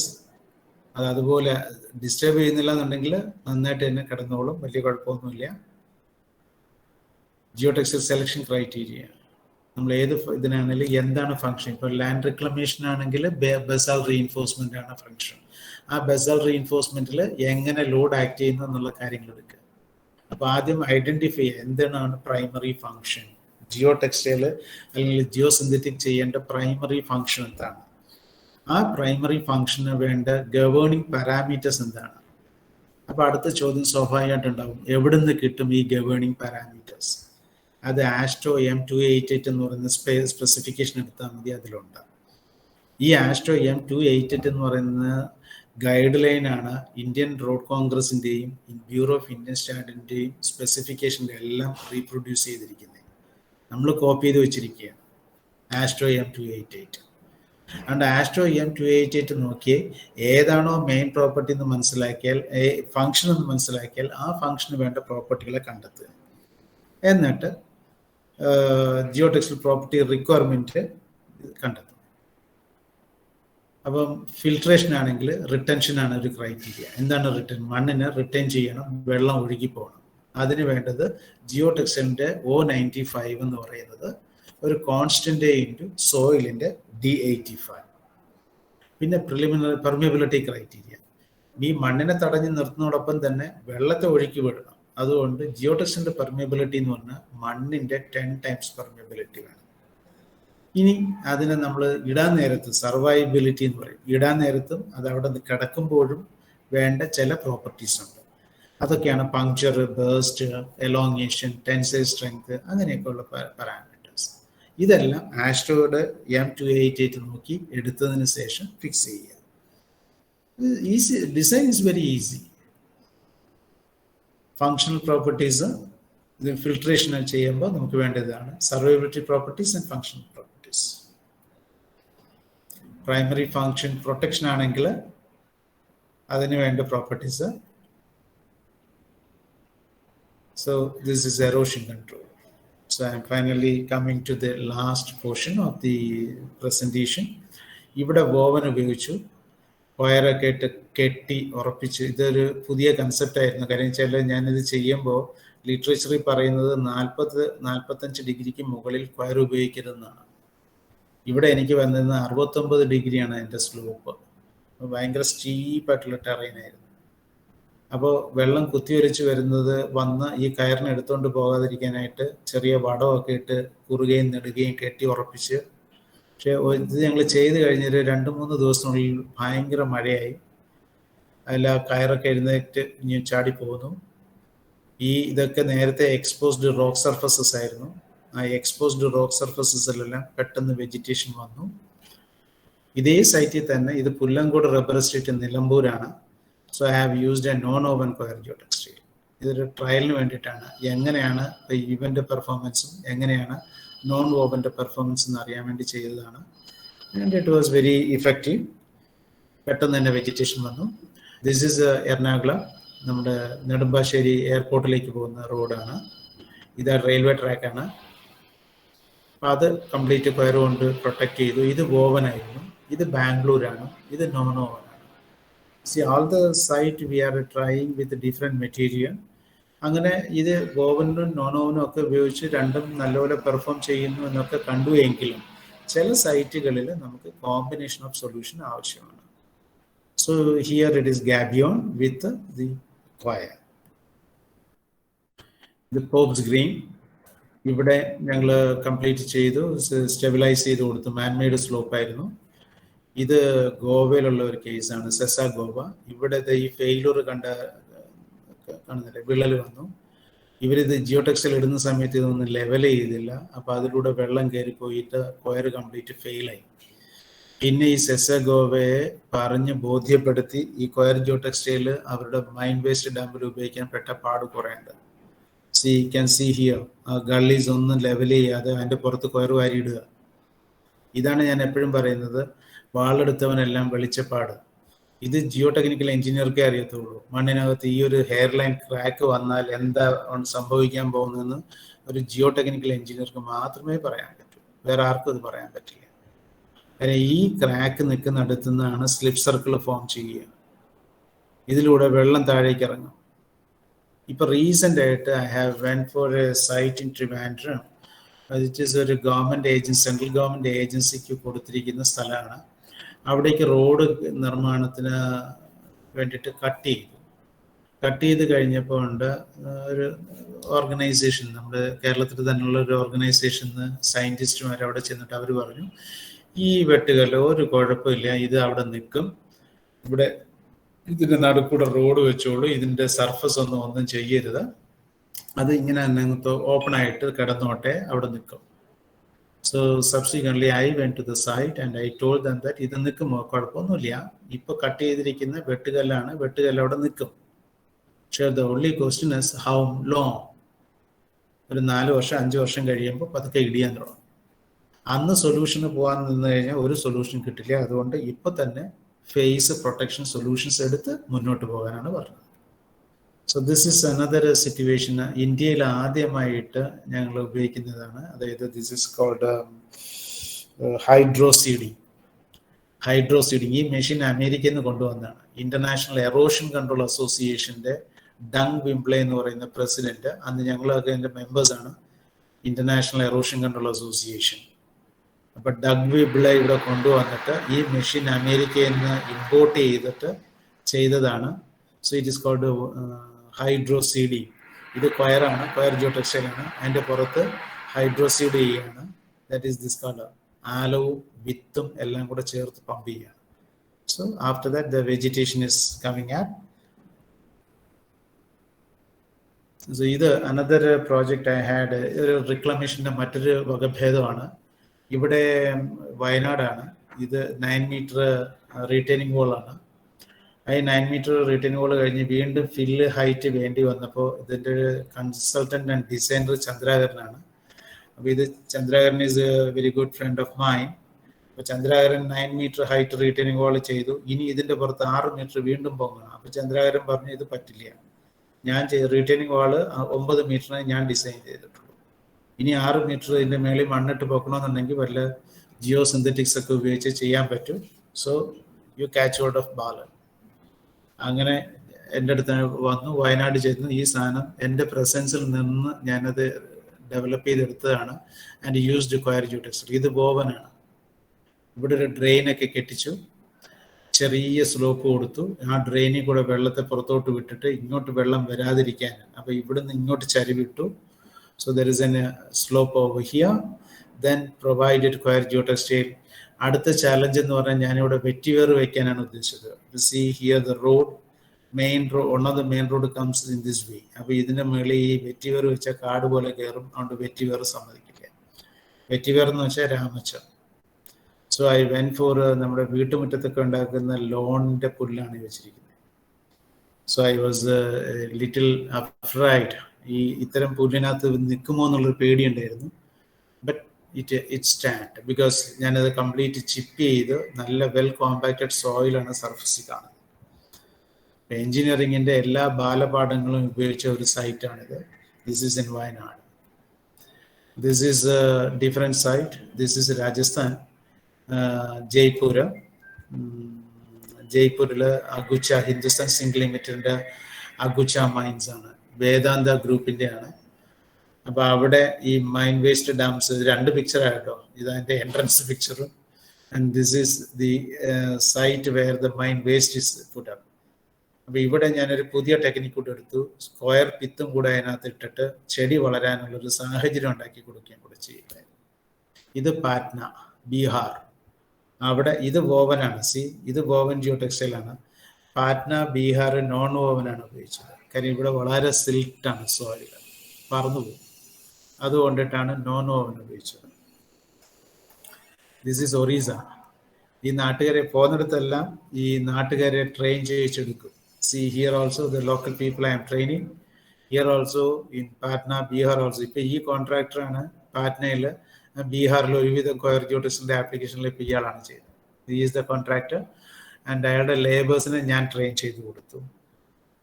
അതുപോലെ disturb ചെയ്യുന്നില്ല എന്നുണ്ടെങ്കിൽ നന്നായിട്ട് തന്നെ കിടന്നോളും, വലിയ കുഴപ്പമൊന്നുമില്ല. ജിയോടെക്സ്റ്റൈൽ സെലക്ഷൻ ക്രൈറ്റീരിയ നമ്മൾ ഏത് ഇതിനാണെങ്കിലും എന്താണ് ഫംഗ്ഷൻ. ഇപ്പോൾ ലാൻഡ് റിക്ലമേഷൻ ആണെങ്കിൽ ബസാൽ റീഇൻഫോഴ്സ്മെന്റ് ആണ് ഫംഗ്ഷൻ. ആ ബസാൽ റീഇൻഫോഴ്സ്മെന്റിൽ എങ്ങനെ ലോഡ് ആക്ട് ചെയ്യുന്നു എന്നുള്ള കാര്യങ്ങൾ എടുക്കുക. അപ്പോൾ ആദ്യം ഐഡന്റിഫൈ ചെയ്യുക എന്താണ് പ്രൈമറി ഫംഗ്ഷൻ. ജിയോടെക്സ്റ്റൈൽ അല്ലെങ്കിൽ ജിയോസിന്തറ്റിക് ചെയ്യേണ്ട പ്രൈമറി ഫംഗ്ഷൻ എന്താണ്, ആ പ്രൈമറി ഫംഗ്ഷന് വേണ്ട ഗവേണിംഗ് പാരാമീറ്റേഴ്സ് എന്താണ്. അപ്പോൾ അടുത്ത ചോദ്യം സ്വാഭാവികമായിട്ടുണ്ടാവും, എവിടുന്ന് കിട്ടും ഈ ഗവേണിംഗ് പാരാമീറ്റേഴ്സ്. അത് ആസ്ട്രോ M288 എന്ന് പറയുന്ന സ്പെസിഫിക്കേഷൻ എടുത്താൽ മതി, അതിലുണ്ട്. ഈ ആസ്ട്രോ M288 എന്ന് പറയുന്ന ഗൈഡ് ലൈനാണ് ഇന്ത്യൻ റോഡ് കോൺഗ്രസിൻ്റെയും ബ്യൂറോ ഓഫ് ഇന്ത്യൻ സ്റ്റാൻഡേർഡിൻ്റെയും സ്പെസിഫിക്കേഷൻ്റെ എല്ലാം റീപ്രൊഡ്യൂസ് ചെയ്തിരിക്കുന്നത്. നമ്മൾ കോപ്പി ചെയ്ത് വെച്ചിരിക്കുകയാണ് ആസ്ട്രോ M288. അതുകൊണ്ട് ആസ്ട്രോ M288 നോക്കിയേ ഏതാണോ മെയിൻ പ്രോപ്പർട്ടി എന്ന് മനസ്സിലാക്കിയാൽ, ഫംഗ്ഷൻ എന്ന് മനസ്സിലാക്കിയാൽ ആ ഫംഗ്ഷന് വേണ്ട പ്രോപ്പർട്ടികളെ കണ്ടെത്തുക. എന്നിട്ട് ജിയോടെക്സ്റ്റൈൽ പ്രോപ്പർട്ടി റിക്വയർമെൻറ്റ് കണ്ടെത്തും. അപ്പം ഫിൽട്രേഷൻ ആണെങ്കിൽ റിട്ടൻഷൻ ആണ് ഒരു ക്രൈറ്റീരിയ. എന്താണ് റിട്ടേൺ? മണ്ണിന് റിട്ടേൺ ചെയ്യണം, വെള്ളം ഒഴുകി പോകണം. അതിന് വേണ്ടത് ജിയോടെക്സ്റ്റൈലിൻ്റെ O95 എന്ന് പറയുന്നത് ഒരു കോൺസ്റ്റന്റ് ഇൻറ്റു സോയിലിൻ്റെ D85. പിന്നെ പ്രിലിമിനറി പെർമിയബിലിറ്റി ക്രൈറ്റീരിയ, ഈ മണ്ണിനെ തടഞ്ഞു നിർത്തുന്നതോടൊപ്പം തന്നെ വെള്ളത്തെ ഒഴുക്കി വിടണം. അതുകൊണ്ട് ജിയോടെക്സ്റ്റൈലിൻ്റെ പെർമിയബിലിറ്റി എന്ന് പറഞ്ഞാൽ മണ്ണിൻ്റെ 10 times പെർമിയബിലിറ്റി വേണം. ഇനി അതിനെ നമ്മൾ ഇടാൻ നേരത്ത് സർവൈവബിലിറ്റി എന്ന് പറയും. ഇടാൻ നേരത്തും അത് അവിടെ കിടക്കുമ്പോഴും വേണ്ട ചില പ്രോപ്പർട്ടീസ് ഉണ്ട്. അതൊക്കെയാണ് puncture, burst, elongation, tensile strength, അങ്ങനെയൊക്കെയുള്ള പാരാമീറ്റേഴ്സ്. ഇതെല്ലാം ആസ്ട്രോയുടെ M288 നോക്കി എടുത്തതിന് ശേഷം ഫിക്സ് ചെയ്യുക. Easy, design is very easy. Functional properties ഇത് ഫിൽട്രേഷൻ ചെയ്യുമ്പോൾ നമുക്ക് വേണ്ടതാണ് survivability properties and functional properties. Primary function protection ആണെങ്കിൽ അതിന് വേണ്ട properties. So this is erosion control. So I am finally coming to the last portion of the presentation. ഇവിടെ woven ഉപയോഗിച്ചു, വയറൊക്കെ ഇട്ട് കെട്ടി ഉറപ്പിച്ച്. ഇതൊരു പുതിയ കൺസെപ്റ്റ് ആയിരുന്നു. കാര്യം വെച്ചാൽ ഞാനിത് ചെയ്യുമ്പോൾ ലിറ്ററേച്ചറിൽ പറയുന്നത് 40-45 ഡിഗ്രിക്ക് മുകളിൽ വയർ ഉപയോഗിക്കരുതെന്നാണ്. ഇവിടെ എനിക്ക് വന്നിരുന്ന 69 ഡിഗ്രിയാണ് എൻ്റെ സ്ലോപ്പ്. ഭയങ്കര സ്റ്റീപ്പായിട്ടുള്ള ടെറൈനായിരുന്നു. അപ്പോൾ വെള്ളം കുത്തിയൊലിച്ച് വരുന്നത് വന്ന് ഈ കയറിനെ എടുത്തുകൊണ്ട് പോകാതിരിക്കാനായിട്ട് ചെറിയ വടമൊക്കെ ഇട്ട് കുറുകയും നെടുകയും കെട്ടി ഉറപ്പിച്ച്. പക്ഷേ ഇത് ഞങ്ങൾ ചെയ്ത് കഴിഞ്ഞൊരു 2-3 ദിവസത്തിനുള്ളിൽ ഭയങ്കര മഴയായി. അതിൽ ആ കയറൊക്കെ എഴുന്നേറ്റ് ഇനി ചാടിപ്പോകുന്നു. ഇതൊക്കെ നേരത്തെ എക്സ്പോസ്ഡ് റോക്ക് സർഫസസ് ആയിരുന്നു. ആ എക്സ്പോസ്ഡ് റോക്ക് സർഫസസിലെല്ലാം പെട്ടെന്ന് വെജിറ്റേഷൻ വന്നു. ഇതേ സൈറ്റിൽ തന്നെ, ഇത് പുല്ലങ്കോട് റബ്ബർ എസ്റ്റേറ്റ് നിലമ്പൂരാണ്. So I have used a non woven coir geotextile. ഇതൊരു ട്രയലിന് വേണ്ടിയിട്ടാണ്. എങ്ങനെയാണ് ഇവൻ്റെ പെർഫോമൻസും എങ്ങനെയാണ് നോൺ ഓവൻ്റെ പെർഫോമൻസ് എന്ന് അറിയാൻ വേണ്ടി ചെയ്തതാണ്. And it was very effective. പെട്ടെന്ന് തന്നെ വെജിറ്റേഷൻ വന്നു. ദിസ് ഈസ് എറണാകുളം, നമ്മുടെ നെടുമ്പാശ്ശേരി എയർപോർട്ടിലേക്ക് പോകുന്ന റോഡാണ്. ഇത് റെയിൽവേ ട്രാക്കാണ്. അപ്പം അത് കംപ്ലീറ്റ് കൊയർ കൊണ്ട് പ്രൊട്ടക്ട് ചെയ്തു. ഇത് വോവനായിരുന്നു. ഇത് ബാംഗ്ലൂരാണ്. ഇത് non woven. See, all the site we are trying with different material. അങ്ങനെ ഇത് ഓവനും നോൺ ഓവനും ഒക്കെ ഉപയോഗിച്ച് രണ്ടും നല്ലപോലെ പെർഫോം ചെയ്യുന്നു എന്നൊക്കെ കണ്ടു എങ്കിലും ചില സൈറ്റുകളിൽ നമുക്ക് കോമ്പിനേഷൻ ഓഫ് സൊല്യൂഷൻ ആവശ്യമാണ്. So here it is gabion with the choir. ഇത് പോപ്സ് ഗ്രീൻ ഇവിടെ ഞങ്ങൾ കംപ്ലീറ്റ് ചെയ്തു, സ്റ്റെബിലൈസ് ചെയ്ത് കൊടുത്തു. മാൻമെയ്ഡ് സ്ലോപ്പ് ആയിരുന്നു. ഇത് ഗോവയിലുള്ള ഒരു കേസാണ്, സെസ ഗോവ. ഇവിടെ ഈ ഫെയിലൂർ കാണുന്നില്ല, വിള്ളൽ വന്നു. ഇവരിത് ജിയോടെക്സിൽ ഇടുന്ന സമയത്ത് ഇതൊന്നും ലെവൽ ചെയ്തില്ല. അപ്പോൾ അതിലൂടെ വെള്ളം കയറി പോയിട്ട് കൊയർ കംപ്ലീറ്റ് ഫെയിലായി. പിന്നെ ഈ സെസ ഗോവയെ പറഞ്ഞ് ബോധ്യപ്പെടുത്തി ഈ കൊയർ ജിയോടെക്സ്റ്റൈൽ അവരുടെ മൈൻ വേസ്റ്റ് ഡാമ്പിൽ ഉപയോഗിക്കാൻ പെട്ട പാട് കുറേയുണ്ട്. ക്യാൻ സി ഹിയർ, ആ ഗള്ളീസ് ഒന്നും ലെവൽ ചെയ്യാതെ അതിൻ്റെ പുറത്ത് കൊയർ വാരിയിടുക. ഇതാണ് ഞാൻ എപ്പോഴും പറയുന്നത്, വാളെടുത്തവനെല്ലാം വെളിച്ചപ്പാട്. ഇത് ജിയോ ടെക്നിക്കൽ എഞ്ചിനീയർക്കേ അറിയത്തുള്ളൂ. മണ്ണിനകത്ത് ഈ ഒരു ഹെയർ ലൈൻ ക്രാക്ക് വന്നാൽ എന്താ സംഭവിക്കാൻ പോകുന്നതെന്ന് ഒരു ജിയോ ടെക്നിക്കൽ എഞ്ചിനീയർക്ക് മാത്രമേ പറയാൻ പറ്റൂ, വേറെ ആർക്കും അത് പറയാൻ പറ്റില്ല. കാരണം ഈ ക്രാക്ക് നിൽക്കുന്നിടത്തു നിന്നാണ് സ്ലിപ്പ് സർക്കിൾ ഫോം ചെയ്യുക. ഇതിലൂടെ വെള്ളം താഴേക്ക് ഇറങ്ങും. ഇപ്പൊ റീസെന്റ് ആയിട്ട് I have went for a site in Trivandrum. It is ഒരു ഗവൺമെന്റ് ഏജൻസി, സെൻട്രൽ ഗവൺമെന്റ് ഏജൻസിക്ക് കൊടുത്തിരിക്കുന്ന സ്ഥലമാണ്. അവിടേക്ക് റോഡ് നിർമ്മാണത്തിന് വേണ്ടിയിട്ട് കട്ട് ചെയ്ത് കഴിഞ്ഞപ്പോൾ ഉണ്ട് ഒരു ഓർഗനൈസേഷൻ, നമ്മുടെ കേരളത്തിൽ തന്നെയുള്ള ഒരു ഓർഗനൈസേഷന് സയൻറ്റിസ്റ്റുമാർ അവിടെ ചെന്നിട്ട് അവർ പറഞ്ഞു, ഈ വെട്ടുകല്ല് ഒരു കുഴപ്പമില്ല, ഇത് അവിടെ നിൽക്കും, ഇവിടെ ഇതിൻ്റെ നടുക്കൂടെ റോഡ് വെച്ചോളൂ, ഇതിൻ്റെ സർഫസ് ഒന്നും ചെയ്യരുത്, അത് ഇങ്ങനെ തന്നെ ഓപ്പൺ ആയിട്ട് കിടന്നോട്ടെ, അവിടെ നിൽക്കും. So subsequently I went to the site and I told them that ഇത് നിൽക്കുമോ, കുഴപ്പമൊന്നുമില്ല, ഇപ്പോൾ കട്ട് ചെയ്തിരിക്കുന്ന വെട്ടുകല്ലാണ്, വെട്ടുകല്ല് അവിടെ നിൽക്കും. പക്ഷേ the only question is how long. ഒരു 4 വർഷം 5 വർഷം കഴിയുമ്പോൾ പതുക്കെ ഇടിയാൻ തുടങ്ങും. അന്ന് സൊല്യൂഷന് പോകാൻ നിന്ന് കഴിഞ്ഞാൽ ഒരു സൊല്യൂഷൻ കിട്ടില്ല. അതുകൊണ്ട് ഇപ്പോൾ തന്നെ ഫേസ് പ്രൊട്ടക്ഷൻ സൊല്യൂഷൻസ് എടുത്ത് മുന്നോട്ട് പോകാനാണ് പറഞ്ഞത്. So this is another situation. ഇന്ത്യയിൽ ആദ്യമായിട്ട് ഞങ്ങൾ ഉപയോഗിക്കുന്നതാണ്. അതായത് this is called hydro seeding. ഈ മെഷീൻ അമേരിക്കയിൽ നിന്ന് കൊണ്ടുവന്നതാണ്. ഇന്റർനാഷണൽ എറോഷൻ കൺട്രോൾ അസോസിയേഷന്റെ ഡങ് വിംബ്ലെ എന്ന് പറയുന്ന പ്രസിഡന്റ്, അന്ന് ഞങ്ങളൊക്കെ എൻ്റെ മെമ്പേഴ്സാണ് ഇന്റർനാഷണൽ എറോഷൻ കൺട്രോൾ അസോസിയേഷൻ. അപ്പൊ ഡഗ് വിംബ്ലെ ഇവിടെ കൊണ്ടുവന്നിട്ട് ഈ മെഷീൻ അമേരിക്കയിൽ നിന്ന് ഇമ്പോർട്ട് ചെയ്തിട്ട് ചെയ്തതാണ്. So it is called hydro seeding. ഇത് കൊയറാണ്, കൊയർ ജിയോടെക്സ്റ്റൈലാണ്. അതിൻ്റെ പുറത്ത് ഹൈഡ്രോ സീഡ് ചെയ്യാണ്. That is this colour. ആലവും വിത്തും എല്ലാം കൂടെ ചേർത്ത് പമ്പ് ചെയ്യാണ്. So after that the vegetation is coming up. So ഇത് അനദർ പ്രോജക്റ്റ് ഐ ഹാഡ്. ഒരു റിക്ലമേഷൻ്റെ മറ്റൊരു വകഭേദമാണ്. ഇവിടെ വയനാടാണ്. ഇത് 9 മീറ്റർ റീറ്റെയിനിങ് വോളാണ്. ഈ 9 മീറ്റർ റിട്ടേൺ വോൾ കഴിഞ്ഞ് വീണ്ടും ഫില്ല് ഹൈറ്റ് വേണ്ടി വന്നപ്പോൾ ഇതിൻ്റെ കൺസൾട്ടന്റ് ആൻഡ് ഡിസൈനർ ചന്ദ്രാകരനാണ്. അപ്പോൾ ഇത് Chandrakaran is a very good friend of mine. അപ്പോൾ Chandrakaran 9 metre height retaining wall ചെയ്തു. ഇനി ഇതിൻ്റെ പുറത്ത് 6 മീറ്റർ വീണ്ടും പൊങ്ങണം. അപ്പോൾ ചന്ദ്രാകരൻ പറഞ്ഞു ഇത് പറ്റില്ല, ഞാൻ റീറ്റെയിനിങ് വാള് 9 മീറ്ററിന് ഞാൻ ഡിസൈൻ ചെയ്തിട്ടുള്ളൂ, ഇനി 6 മീറ്റർ ഇതിൻ്റെ മേളിൽ മണ്ണിട്ട് പൊക്കണമെന്നുണ്ടെങ്കിൽ വല്ല ജിയോ സിന്തറ്റിക്സ് ഒക്കെ ഉപയോഗിച്ച് ചെയ്യാൻ പറ്റും. So you catch out of Balan. അങ്ങനെ എൻ്റെ അടുത്ത് വന്നു, വയനാട് ചെന്നു. ഈ സാധനം എൻ്റെ പ്രസൻസിൽ നിന്ന് ഞാനത് ഡെവലപ്പ് ചെയ്തെടുത്തതാണ്. And used coir geotextile. ഇത് ബോബനാണ്. ഇവിടെ ഒരു ഡ്രെയിനൊക്കെ കെട്ടിച്ചു, ചെറിയ സ്ലോപ്പ് കൊടുത്തു. ആ ഡ്രെയിനിൽ കൂടെ വെള്ളത്തെ പുറത്തോട്ട് വിട്ടിട്ട് ഇങ്ങോട്ട് വെള്ളം വരാതിരിക്കാൻ, അപ്പോൾ ഇവിടുന്ന് ഇങ്ങോട്ട് ചരിവിട്ടു. So there is an slope over here. Then provided coir geotextile. അടുത്ത ചാലഞ്ച് എന്ന് പറഞ്ഞാൽ ഞാനിവിടെ വെറ്റിവേർ വെക്കാനാണ് ഉദ്ദേശിച്ചത്. See here the road, main road, one of the main road comes in this way. അപ്പോൾ ഇതിൻ്റെ മുകളിൽ ഈ വെറ്റിവേർ വെച്ചാൽ കാട് പോലെ കയറും. അതുകൊണ്ട് വെറ്റിവേർ സമ്മതിക്കില്ല. വെറ്റിവേർ എന്ന് വെച്ചാൽ രാമച്ചം. സോ ഐ വെൻ ഫോർ നമ്മുടെ വീട്ടുമുറ്റത്തൊക്കെ ഉണ്ടാക്കുന്ന ലോണിൻ്റെ പുല്ലാണ് വെച്ചിരിക്കുന്നത്. So I was little afraid. ഇത്തരം പുല്ലിനകത്ത് നിൽക്കുമോ എന്നുള്ളൊരു പേടിയുണ്ടായിരുന്നു. ബട്ട് ഇറ്റ് സ്റ്റാൻഡ് ബിക്കോസ് ഞാനത് കംപ്ലീറ്റ് ചിപ്പ് ചെയ്ത് നല്ല വെൽ കോമ്പാക്റ്റഡ് സോയിലാണ് സർഫസിൽ കാണുന്നത്. എഞ്ചിനീയറിംഗിൻ്റെ എല്ലാ ബാലപാഠങ്ങളും ഉപയോഗിച്ച ഒരു സൈറ്റാണിത്. This is in Wayanad. This is a different site. This is Rajasthan, Jaipur. ജയ്പൂരിൽ അഗുച്ച, ഹിന്ദുസ്ഥാൻ സിങ്ക് ലിമിറ്റഡിൻ്റെ അഗുച്ച മൈൻസ് ആണ്. വേദാന്ത ഗ്രൂപ്പിൻ്റെയാണ്. അപ്പോൾ അവിടെ ഈ മൈൻ വേസ്റ്റ് ഡാംസ് 2 പിക്ചറായിട്ടോ, ഇതതിൻ്റെ എൻട്രൻസ് പിക്ചറും and this is the site where the mine waste is put up. അപ്പോൾ ഇവിടെ ഞാനൊരു പുതിയ ടെക്നിക്ക് കൂടെ എടുത്തു, സ്ക്വയർ പിത്തും കൂടെ അതിനകത്ത് ഇട്ടിട്ട് ചെടി വളരാനുള്ളൊരു സാഹചര്യം ഉണ്ടാക്കി കൊടുക്കുകയും കൂടെ ചെയ്യുന്നത്. ഇത് പാറ്റ്ന, ബീഹാർ. അവിടെ ഇത് വോവനാണ്, ഇത് വോവൻ ജിയോ ടെക്സ്റ്റൈലാണ്. പാറ്റ്ന, ബീഹാർ നോൺ വോവനാണ് ഉപയോഗിച്ചത്. കാര്യം ഇവിടെ വളരെ സിൽട്ടാണ് സോയിൽ, പറന്നു പോകും. അതുകൊണ്ടിട്ടാണ് നോൺ വോവൻ ഉപയോഗിച്ചത്. This is Orissa. ഈ നാട്ടുകാരെ പോകുന്നിടത്തെല്ലാം ഈ നാട്ടുകാരെ train ചെയ്യിച്ചെടുക്കും. See here also the local people I am training. Here also in Patna, Bihar also. ഇപ്പോൾ ഈ കോൺട്രാക്ടറാണ് പാറ്റ്നയിൽ ബീഹാറിൽ ഒരുവിധം കൊയർ ജിയോടെക്സിൻ്റെ ആപ്ലിക്കേഷനിൽ ഇപ്പോൾ ഇയാളാണ് ചെയ്തത്. He is the contractor and അയാളുടെ ലേബേഴ്സിനെ ഞാൻ ട്രെയിൻ ചെയ്ത് കൊടുത്തു.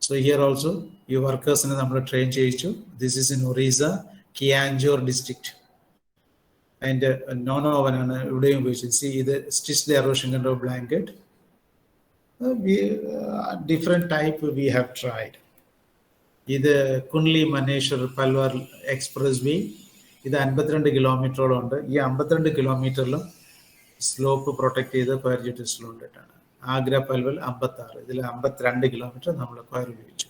സോ ഹിയർ ഓൾസോ ഈ വർക്കേഴ്സിനെ നമ്മൾ ട്രെയിൻ ചെയ്യിച്ചു. This is in Orissa, Keonjhar district. അതിൻ്റെ നോൺ ഓവനാണ് ഇവിടെയും ഉപയോഗിച്ചത്. സി ഇത് stitch the erosion control blanket. Different type we have tried. ഇത് കുണ്ട്ലി മനേശ്വർ പൽവാർ എക്സ്പ്രസ് വേ, ഇത് 52 കിലോമീറ്ററോളം ഉണ്ട്. ഈ 52 കിലോമീറ്ററിലും സ്ലോപ്പ് പ്രൊട്ടക്ട് ചെയ്ത് കൊയർ ജിയോടെക്സിലുണ്ടിട്ടാണ്. ആഗ്ര പൽവൽ 56, ഇതിൽ 52 കിലോമീറ്റർ നമ്മൾ കൊയർ ഉപയോഗിച്ചു.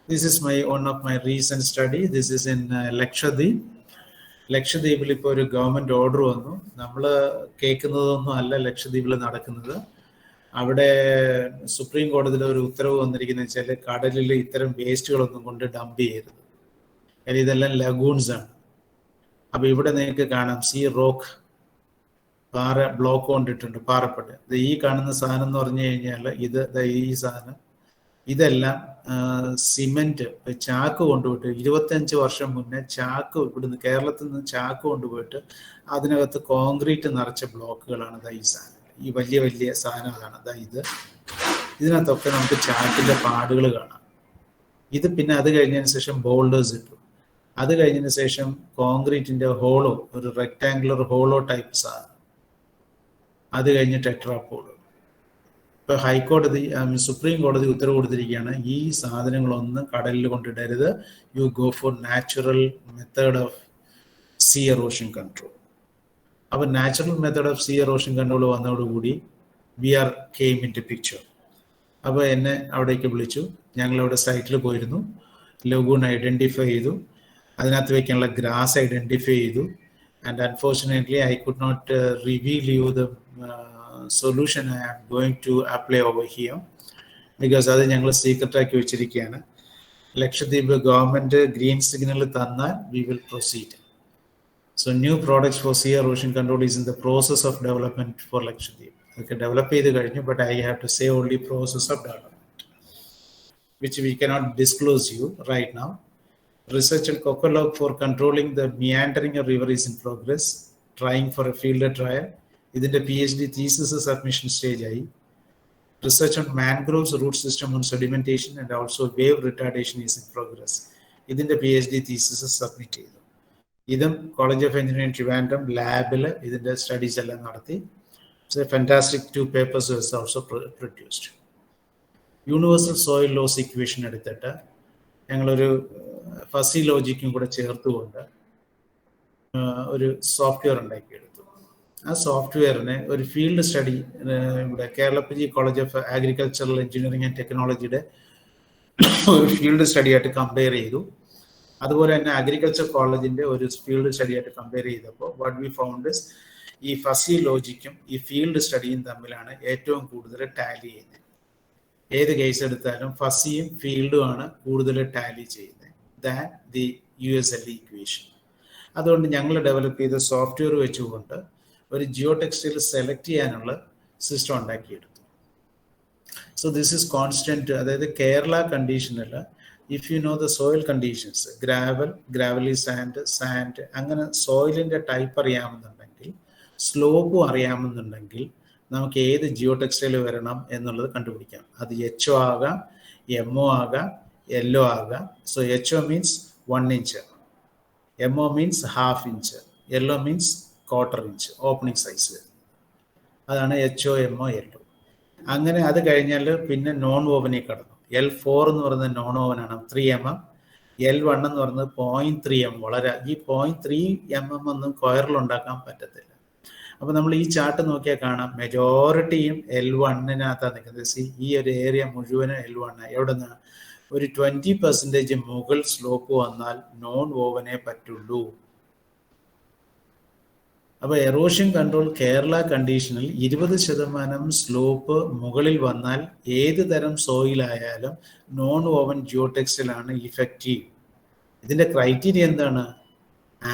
This is one of my recent study. This is in Lakshadweep. ലക്ഷദ്വീപിൽ ഇപ്പോൾ ഒരു ഗവൺമെൻറ് ഓർഡർ വന്നു. നമ്മൾ കേൾക്കുന്നതൊന്നും അല്ല ലക്ഷദ്വീപിൽ നടക്കുന്നത്. അവിടെ സുപ്രീം കോടതിയിൽ ഒരു ഉത്തരവ് വന്നിരിക്കുന്നത് വെച്ചാൽ കടലിൽ ഇത്തരം വേസ്റ്റുകളൊന്നും കൊണ്ട് ഡംപ് ചെയ്യരുത്. കാര്യം ഇതെല്ലാം ലഗൂൺസ് ആണ്. അപ്പോൾ ഇവിടെ നിങ്ങൾക്ക് കാണാം റോക്ക്, പാറ ബ്ലോക്ക് കൊണ്ടിട്ടുണ്ട്, പാറപ്പെട്ട്. ഈ കാണുന്ന സാധനം എന്ന് പറഞ്ഞു കഴിഞ്ഞാൽ ഈ സാധനം ഇതെല്ലാം സിമെന്റ് ചാക്ക് കൊണ്ടുപോയിട്ട് 25 വർഷം മുന്നേ ചാക്ക് ഇവിടുന്ന് കേരളത്തിൽ നിന്ന് ചാക്ക് കൊണ്ടുപോയിട്ട് അതിനകത്ത് കോൺക്രീറ്റ് നിറച്ച ബ്ലോക്കുകളാണ് ഈ സാധനം. ഈ വലിയ വലിയ സാധനങ്ങളാണ് ഇതിനകത്തൊക്കെ നമുക്ക് ചാക്കിന്റെ പാടുകൾ കാണാം. ഇത് പിന്നെ അത് കഴിഞ്ഞതിന് ശേഷം ബോൾഡേഴ്സ് ഇട്ടു. അത് കഴിഞ്ഞതിന് ശേഷം കോൺക്രീറ്റിന്റെ ഹോളോ, ഒരു റെക്ടാങ്കുലർ ഹോളോ ടൈപ്പ് സാധനം. അത് കഴിഞ്ഞ് ടെട്രാപോഡ്. ഇപ്പൊ ഹൈക്കോടതി സുപ്രീം കോടതി ഉത്തരവ് കൊടുത്തിരിക്കുകയാണ്, ഈ സാധനങ്ങളൊന്നും കടലിൽ കൊണ്ടിടരുത്. You go for natural method of sea erosion control. അപ്പോൾ natural method of sea erosion control വന്നതോടുകൂടി we are came into picture. അപ്പോൾ എന്നെ അവിടേക്ക് വിളിച്ചു. ഞങ്ങളവിടെ സൈറ്റിൽ പോയിരുന്നു. ലഗൂൺ ഐഡൻറ്റിഫൈ ചെയ്തു, അതിനകത്ത് വയ്ക്കാനുള്ള ഗ്രാസ് ഐഡൻറ്റിഫൈ ചെയ്തു. And unfortunately I could not reveal you the solution I am going to apply over here, because അത് ഞങ്ങൾ സീക്രട്ടാക്കി വെച്ചിരിക്കുകയാണ്. ലക്ഷദ്വീപ് ഗവൺമെൻറ് ഗ്രീൻ സിഗ്നൽ തന്നാൽ we will proceed. So new products for sea erosion control is in the process of development for Lakshadweep. Okay, develop ചെയ്ത് കഴിഞ്ഞു, but I have to say only process of development, which we cannot disclose you right now. Research and COCOLOG for controlling the meandering of river is in progress. Trying for a field trial. ഇതിന്റെ PhD thesis submission stage ആയി. Research on mangroves root system on sedimentation and also wave retardation is in progress. ഇതിന്റെ PhD thesis submit ചെയ്തു. ഇതും college of engineering Trivandrum ലാബിൽ ഇതിൻ്റെ studies എല്ലാം നടത്തി. Fantastic 2 papers was also produced. Universal soil loss equation എടുത്തിട്ട് ഞങ്ങളൊരു ഫസി ലോജിക്കും കൂടെ ചേർത്തുകൊണ്ട് ഒരു സോഫ്റ്റ്വെയർ ഉണ്ടാക്കിയെടുത്തു. ആ സോഫ്റ്റ്വെയറിനെ ഒരു ഫീൽഡ് സ്റ്റഡി ഇവിടെ Kerala college of agricultural engineering and ടെക്നോളജിയുടെ ഒരു ഫീൽഡ് സ്റ്റഡി ആയിട്ട് കമ്പയർ ചെയ്തു. അതുപോലെ തന്നെ അഗ്രികൾച്ചർ കോളേജിന്റെ ഒരു ഫീൽഡ് സ്റ്റഡി ആയിട്ട് കമ്പയർ ചെയ്തപ്പോൾ വാട്ട് വി ഫൗണ്ട് ഇസ് ഈ ഫസി ലോജിക്കും ഈ ഫീൽഡ് സ്റ്റഡിയും തമ്മിലാണ് ഏറ്റവും കൂടുതൽ ടാലി ചെയ്യുന്നത്. ഏത് കേസ് എടുത്താലും ഫസിയും ഫീൽഡുമാണ് കൂടുതൽ ടാലി ചെയ്യുന്നത് ദാൻ ദി USL ഇക്വേഷൻ. അതുകൊണ്ട് ഞങ്ങൾ ഡെവലപ്പ് ചെയ്ത സോഫ്റ്റ്വെയർ വെച്ചുകൊണ്ട് ഒരു ജിയോ ടെക്സ്റ്റൈൽ സെലക്ട് ചെയ്യാനുള്ള സിസ്റ്റം ഉണ്ടാക്കിയെടുത്തു. So this is constant. അതായത് കേരള കണ്ടീഷനിൽ if you know the soil conditions, gravelly sand അങ്ങനെ സോയിലിൻ്റെ ടൈപ്പ് അറിയാമെന്നുണ്ടെങ്കിൽ, സ്ലോപ്പും അറിയാമെന്നുണ്ടെങ്കിൽ നമുക്ക് ഏത് ജിയോ ടെക്സ്റ്റൈൽ വരണം എന്നുള്ളത് കണ്ടുപിടിക്കാം. അത് HO ആകാം, MO ആകാം, LO ആകാം. So HO means 1 inch, MO means 1/2 inch, LO means 1/4 inch opening size. അതാണ് HO, MO, LO. അങ്ങനെ അത് കഴിഞ്ഞാൽ പിന്നെ നോൺ ഓവനിൽ കടന്നു. L4 എന്ന് പറയുന്നത് നോൺ ഓവനാണ്, 3 mm. L1 എന്ന് പറയുന്നത് 0.3 mm. വളരെ ഈ 0.3 mm ഒന്നും കൊയറിൽ ഉണ്ടാക്കാൻ പറ്റത്തില്ല. അപ്പോൾ നമ്മൾ ഈ ചാർട്ട് നോക്കിയാൽ കാണാം മെജോറിറ്റിയും L1-നകത്താണ് നിൽക്കുന്നത്. ഈ ഒരു ഏരിയ മുഴുവനും L1. എവിടെ നിന്ന് ഒരു 20% മുകൾ സ്ലോപ്പ് വന്നാൽ നോൺ വോവനെ പറ്റുള്ളൂ. അപ്പോൾ എറോഷൻ കൺട്രോൾ കേരള കണ്ടീഷനിൽ 20% സ്ലോപ്പ് മുകളിൽ വന്നാൽ ഏത് തരം സോയിലായാലും നോൺ വോവൻ ജിയോടെക്സിലാണ് ഇഫക്റ്റീവ്. ഇതിൻ്റെ ക്രൈറ്റീരിയ എന്താണ്?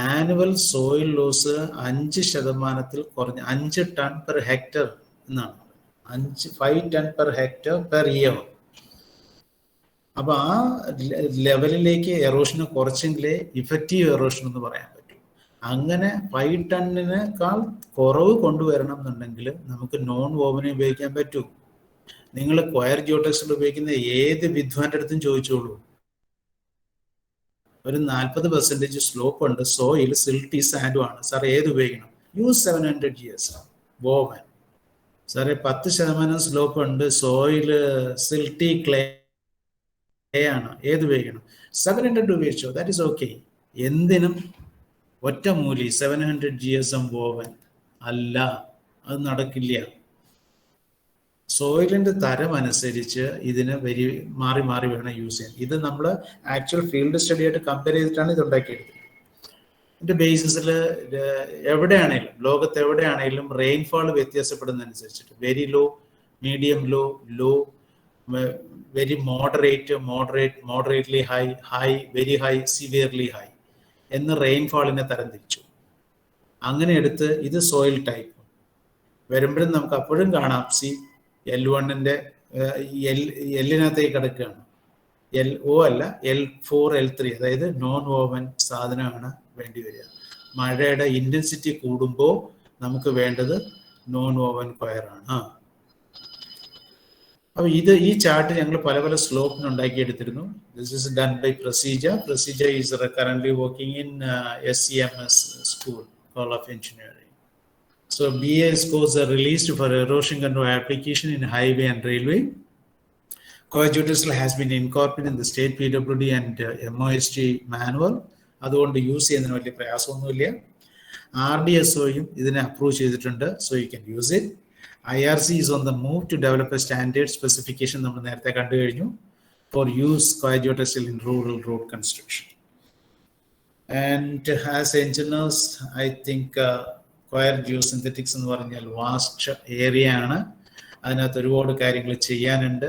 ആനുവൽ സോയിൽ ലോസ് 5% കുറഞ്ഞ 5 ടൺ പെർ ഹെക്ടർ എന്നാണ്. 5 tonne per hectare per year. അപ്പോൾ ആ ലെവലിലേക്ക് എറോഷന് കുറച്ചെങ്കിലേ ഇഫക്റ്റീവ് എറോഷൻ എന്ന് പറയാൻ പറ്റും. അങ്ങനെ 5 ടണ്ണിനേക്കാൾ കുറവ് കൊണ്ടുവരണം എന്നുണ്ടെങ്കിൽ നമുക്ക് നോൺ വോവനെ ഉപയോഗിക്കാൻ പറ്റൂ. നിങ്ങൾ കൊയർ ജിയോടെക്സിൽ ഉപയോഗിക്കുന്ന ഏത് വിദ്വാന്റെ അടുത്തും ചോദിച്ചോളൂ. ഒരു 40% സ്ലോപ്പ് ഉണ്ട്, സോയിൽ സിൽട്ടി സാൻഡും ആണ്. സാർ ഏത് ഉപയോഗിക്കണം? Use 700 GS woven. സാറേ 10% സ്ലോപ്പ് ഉണ്ട്, സോയിൽ സിൽട്ടി ക്ലേ ആണ്, ഏത് ഉപയോഗിക്കണം? 700 ഉപയോഗിച്ചോ, ദാറ്റ് ഈസ് ഓക്കെ. എന്തിനും ഒറ്റമൂലി 700 GSM വോവൻ അല്ല, അത് നടക്കില്ല. സോയിലിൻ്റെ തരം അനുസരിച്ച് ഇതിന് മാറി മാറി വേണം യൂസ് ചെയ്യാൻ. ഇത് നമ്മൾ ആക്ച്വൽ ഫീൽഡ് സ്റ്റഡി ആയിട്ട് കമ്പയർ ചെയ്തിട്ടാണ് ഇത് ഉണ്ടാക്കിയെടുത്തത്. ഇതിൻ്റെ ബേസിസിൽ എവിടെയാണെങ്കിലും ലോകത്ത് എവിടെയാണെങ്കിലും റെയിൻഫാൾ വ്യത്യാസപ്പെടുന്നതനുസരിച്ചിട്ട് very low, medium low, low, very moderately high, high, very high, severely high എന്ന് റെയിൻഫാളിനെ തരംതിരിച്ചു. അങ്ങനെ എടുത്ത് ഇത് സോയിൽ ടൈപ്പ് വരുമ്പോഴും നമുക്ക് അപ്പോഴും കാണാം L1-ന്റെ എല്ലിനകത്തേക്ക് കിടക്കുകയാണ്. LO അല്ല, L4, L3, അതായത് നോൺ വോവൻ സാധനമാണ് വേണ്ടി വരിക. മഴയുടെ ഇൻറ്റൻസിറ്റി കൂടുമ്പോൾ നമുക്ക് വേണ്ടത് നോൺ വോവൻ കൊയറാണ്. അപ്പോൾ ഈ ചാർട്ട് ഞങ്ങൾ പല പല സ്ലോപ്പിന് ഉണ്ടാക്കിയെടുത്തിരുന്നു. This is done by procedure is currently working in SCMS School of Engineering. So BA scores are released for erosion control application in highway and railway. Coir geotextile has been incorporated in the state PWD and MOST manual. അതുകൊണ്ട് use ചെയ്യുന്നതിന് വലിയ പ്രയാസമൊന്നുമില്ല. RDSOയും ഇതിനെ approve ചെയ്തിട്ടുണ്ട്. So you can use it. IRC is on the move to develop a standard specification നമ്മൾ നേരത്തെ കണ്ടു കഴിഞ്ഞു for use coir geotextile in rural road construction. And as engineers, I think coir geosynthetics എന്ന് പറഞ്ഞാൽ vast area ആണ്. അതിനകത്ത് ഒരുപാട് കാര്യങ്ങൾ ചെയ്യാനുണ്ട്.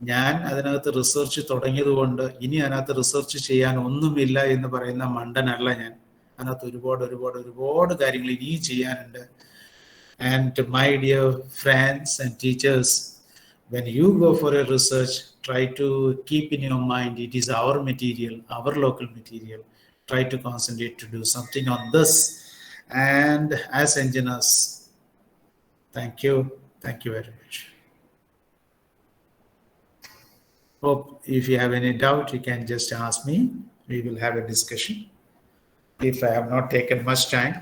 ഞാൻ അതിനകത്ത് റിസർച്ച് തുടങ്ങിയത് കൊണ്ട് ഇനി അതിനകത്ത് റിസർച്ച് ചെയ്യാൻ ഒന്നുമില്ല എന്ന് പറയുന്ന മണ്ടനല്ല ഞാൻ. അതിനകത്ത് ഒരുപാട് കാര്യങ്ങൾ ഇനിയും ചെയ്യാനുണ്ട്. And my dear friends and teachers, when you go for a research, try to keep in your mind it is our material, our local material. Try to concentrate to do something on this. And as engineers, thank you very much. Hope if you have any doubt, you can just ask me. We will have a discussion. If I have not taken much time.